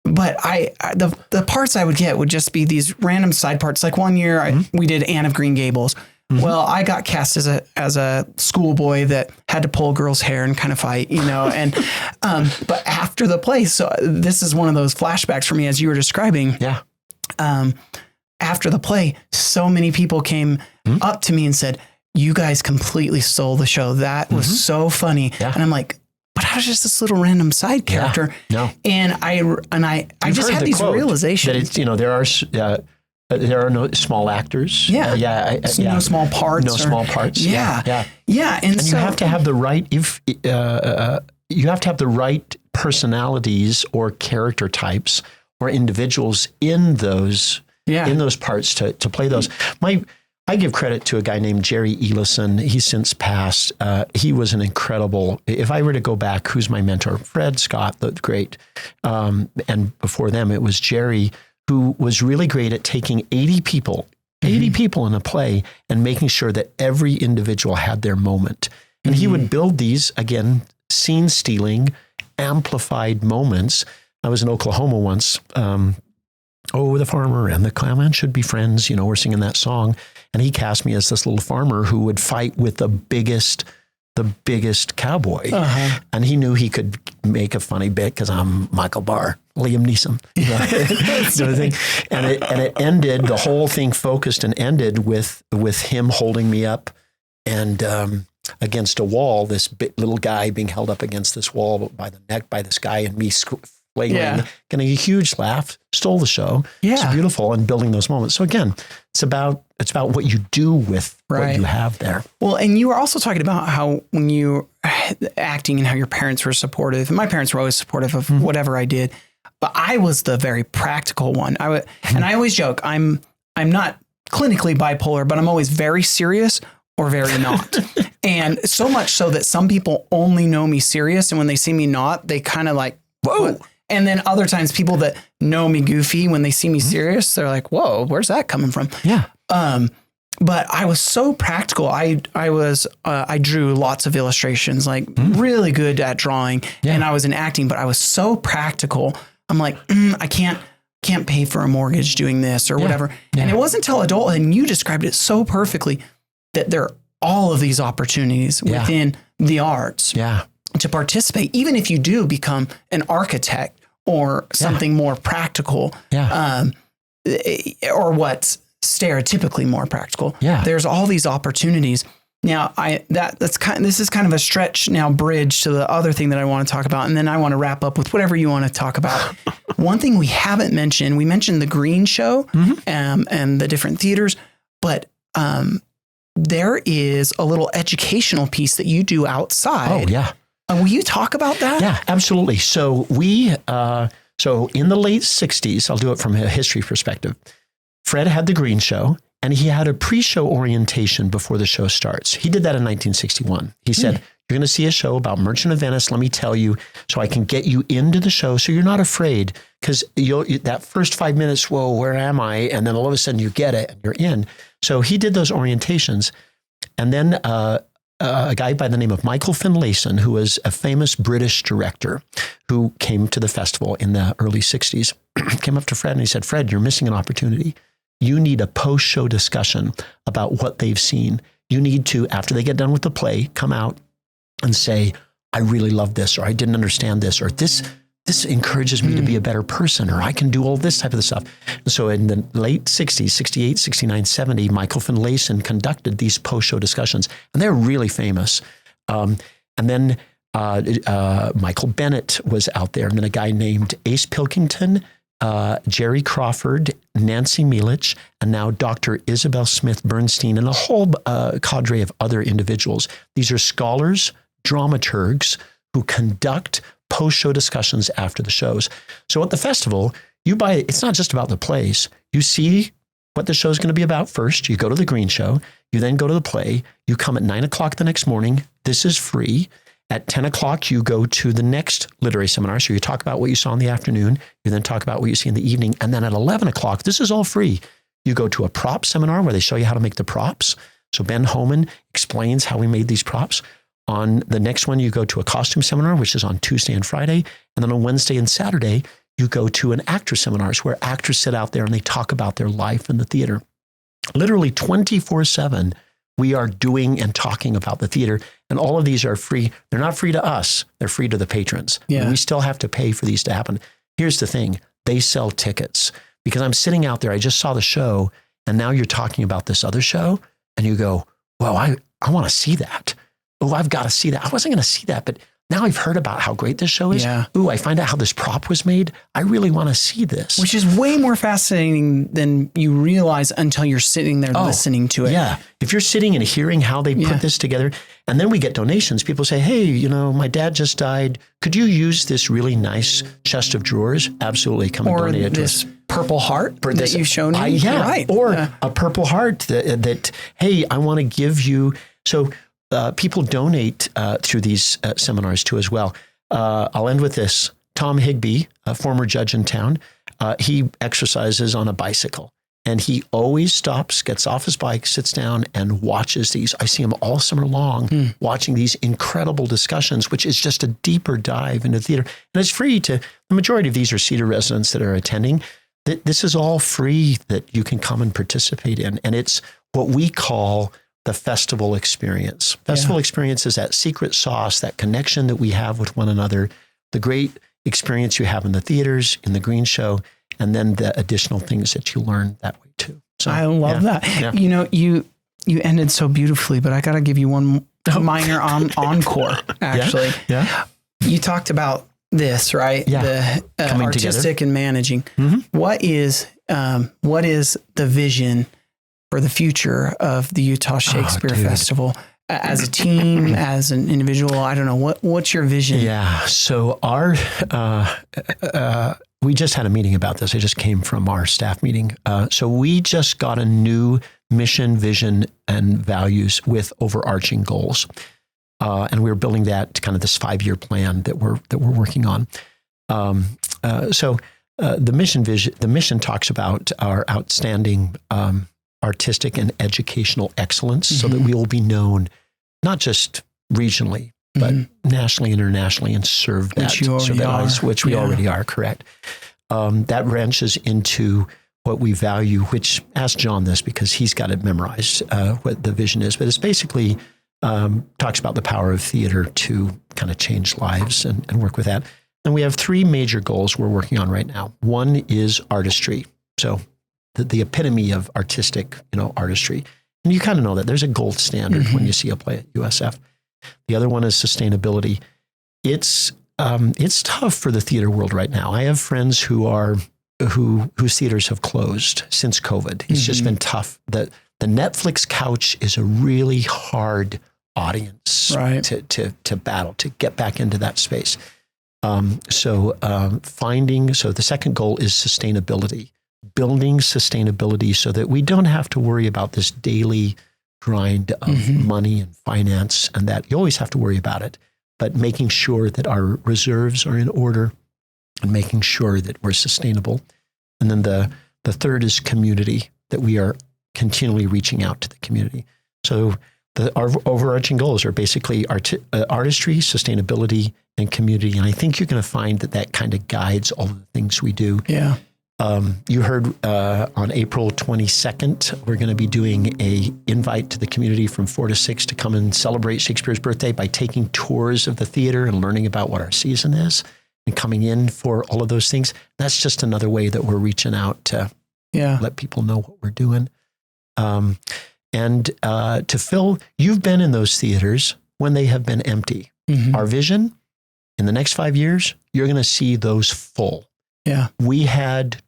But the parts I would get would just be these random side parts. Like one year we did Anne of Green Gables. Well, I got cast as a schoolboy that had to pull a girl's hair and kind of fight, and, but after the play, so this is one of those flashbacks for me, as you were describing. After the play, so many people came up to me and said, you guys completely stole the show. That was so funny. And I'm like, but I was just this little random side character. And I just had these realizations. That there are no small actors. No small parts. No small parts. And so you have to have the right, you have to have the right personalities or character types or individuals in those parts to play those. I give credit to a guy named Jerry Elison. He's since passed. He was an incredible, if I were to go back, who's my mentor? Fred, Scott, the great. And before them, it was Jerry, who was really great at taking 80 people in a play and making sure that every individual had their moment. And he would build these, again, scene stealing, amplified moments. I was in Oklahoma once. The farmer and the cowman should be friends. We're singing that song. And he cast me as this little farmer who would fight with the biggest cowboy. And he knew he could make a funny bit because I'm Michael Bahr, Liam Neeson. Sort of thing. And it ended, the whole thing focused and ended with him holding me up and against a wall, this little guy being held up against this wall by the neck by this guy, and me getting a huge laugh, stole the show. It's beautiful, and building those moments. So again, it's about what you do with what you have there. Well, and you were also talking about how when you acting and how your parents were supportive, and my parents were always supportive of whatever I did, but I was the very practical one. And I always joke, I'm not clinically bipolar, but I'm always very serious or very not. And so much so that some people only know me serious, and when they see me not, they kind of like, whoa. What? And then other times people that know me goofy, when they see me serious, they're like, whoa, where's that coming from? but I was so practical. I drew lots of illustrations, like really good at drawing, and I was in acting, but I was so practical. I'm like, I can't pay for a mortgage doing this or whatever. Yeah. And it wasn't until adulthood, and you described it so perfectly, that there are all of these opportunities within the arts to participate, even if you do become an architect or something more practical, or what's stereotypically more practical. Yeah. There's all these opportunities. Now, this is kind of a stretch now bridge to the other thing that I want to talk about, and then I want to wrap up with whatever you want to talk about. One thing we haven't mentioned, we mentioned the Green Show and the different theaters, but there is a little educational piece that you do outside. Oh, yeah. Will you talk about that? Yeah, absolutely. So so in the late 60s, I'll do it from a history perspective, Fred had the Green Show, and he had a pre-show orientation before the show starts. He did that in 1961. He said, you're going to see a show about Merchant of Venice. Let me tell you, so I can get you into the show so you're not afraid, because that first 5 minutes, whoa, where am I? And then all of a sudden you get it and you're in. So he did those orientations. And then a guy by the name of Michael Finlayson, who was a famous British director who came to the festival in the early 60s, came up to Fred and he said, Fred, you're missing an opportunity. You need a post-show discussion about what they've seen. You need to, after they get done with the play, come out and say, I really love this, or I didn't understand this, or this encourages me to be a better person, or I can do all this type of stuff. And so in the late 60s, 68, 69, 70, Michael Finlayson conducted these post-show discussions, and they're really famous. And then Michael Bennett was out there, and then a guy named Ace Pilkington, Jerry Crawford, Nancy Mielich, and now Dr. Isabel Smith Bernstein, and a whole cadre of other individuals. These are scholars, dramaturgs who conduct post-show discussions after the shows. So at the festival, it's not just about the plays. You see what the show's going to be about first. You go to the Green Show. You then go to the play. You come at 9 o'clock the next morning. This is free. At 10 o'clock, you go to the next literary seminar. So you talk about what you saw in the afternoon. You then talk about what you see in the evening. And then at 11 o'clock, this is all free. You go to a prop seminar where they show you how to make the props. So Ben Homan explains how we made these props. On the next one, you go to a costume seminar, which is on Tuesday and Friday. And then on Wednesday and Saturday, you go to an actor seminars where actors sit out there and they talk about their life in the theater. Literally 24/7, we are doing and talking about the theater. And all of these are free. They're not free to us. They're free to the patrons. Yeah. And we still have to pay for these to happen. Here's the thing. They sell tickets, because I'm sitting out there. I just saw the show, and now you're talking about this other show, and you go, well, I want to see that. Oh, I've got to see that. I wasn't going to see that, but now I've heard about how great this show is. Yeah. Ooh, I find out how this prop was made. I really want to see this. Which is way more fascinating than you realize until you're sitting there listening to it. Yeah. If you're sitting and hearing how they put this together, and then we get donations, people say, hey, my dad just died. Could you use this really nice chest of drawers? Absolutely. Come and donate it to us. Purple heart that you've shown me. Right. Or a Purple Heart that, hey, I want to give you. So people donate through these seminars too as well. I'll end with this. Tom Higbee, a former judge in town, he exercises on a bicycle, and he always stops, gets off his bike, sits down, and watches these. I see him all summer long watching these incredible discussions, which is just a deeper dive into theater. And it's free to the majority of these are Cedar residents that are attending. This is all free that you can come and participate in. And it's what we call the festival experience. Festival experience is that secret sauce, that connection that we have with one another, the great experience you have in the theaters, in the Green Show, and then the additional things that you learn that way too. So I love that. Yeah. You ended so beautifully, but I got to give you one minor encore, actually. Yeah. You talked about this, right? Yeah. The artistic together and managing. Mm-hmm. What is the vision for the future of the Utah Shakespeare Festival as a team, as an individual? I don't know. What's your vision? Yeah. So we just had a meeting about this. I just came from our staff meeting. So we just got a new mission, vision, and values with overarching goals. And we're building that kind of this 5-year plan that we're working on. The mission talks about our outstanding artistic and educational excellence so that we will be known not just regionally, but nationally, internationally, and serve that. Which we already are, correct. That branches into what we value, which, ask John this because he's got it memorized, what the vision is. But it's basically talks about the power of theater to kind of change lives and work with that. And we have 3 major goals we're working on right now. One is artistry. So the epitome of artistic, artistry. And you kind of know that there's a gold standard when you see a play at USF. The other one is sustainability. It's tough for the theater world right now. I have friends whose theaters have closed since COVID. It's just been tough. The Netflix couch is a really hard audience to battle, to get back into that space. So the second goal is sustainability, building sustainability so that we don't have to worry about this daily grind of money and finance, and that you always have to worry about it, but making sure that our reserves are in order and making sure that we're sustainable. And then the third is community, that we are continually reaching out to the community. So our overarching goals are basically artistry, sustainability, and community. And I think you're going to find that kind of guides all of the things we do. Yeah. You heard on April 22nd, we're going to be doing a invite to the community from 4 to 6 to come and celebrate Shakespeare's birthday by taking tours of the theater and learning about what our season is and coming in for all of those things. That's just another way that we're reaching out to let people know what we're doing. And to fill, you've been in those theaters when they have been empty. Our vision, in the next 5 years, you're going to see those full. Yeah. We had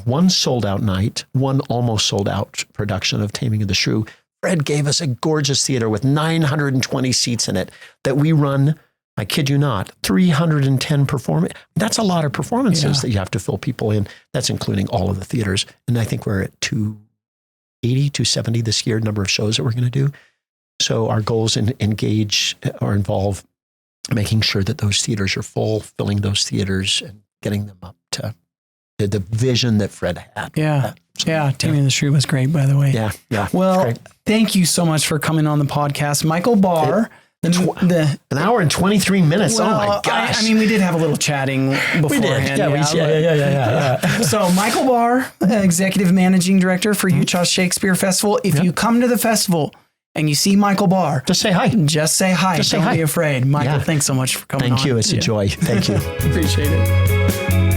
one sold out night, one almost sold out production of Taming of the Shrew. Fred gave us a gorgeous theater with 920 seats in it that we run, I kid you not, 310 performance. That's a lot of performances that you have to fill people in. That's including all of the theaters. And I think we're at 280, 270 this year, number of shows that we're going to do. So our goals involve making sure that those theaters are full, filling those theaters and getting them up to the vision that Fred had. Yeah. Taming the Shrew was great, by the way. Yeah. Well, thank you so much for coming on the podcast. Michael Bahr. An hour and 23 minutes. Well, oh my gosh. I mean, we did have a little chatting beforehand. Yeah. So Michael Bahr, Executive Managing Director for Utah Shakespeare Festival. If you come to the festival and you see Michael Bahr, just say hi. Don't be afraid. Michael, thanks so much for coming on. Thank you. It's a joy. Thank you. Appreciate it.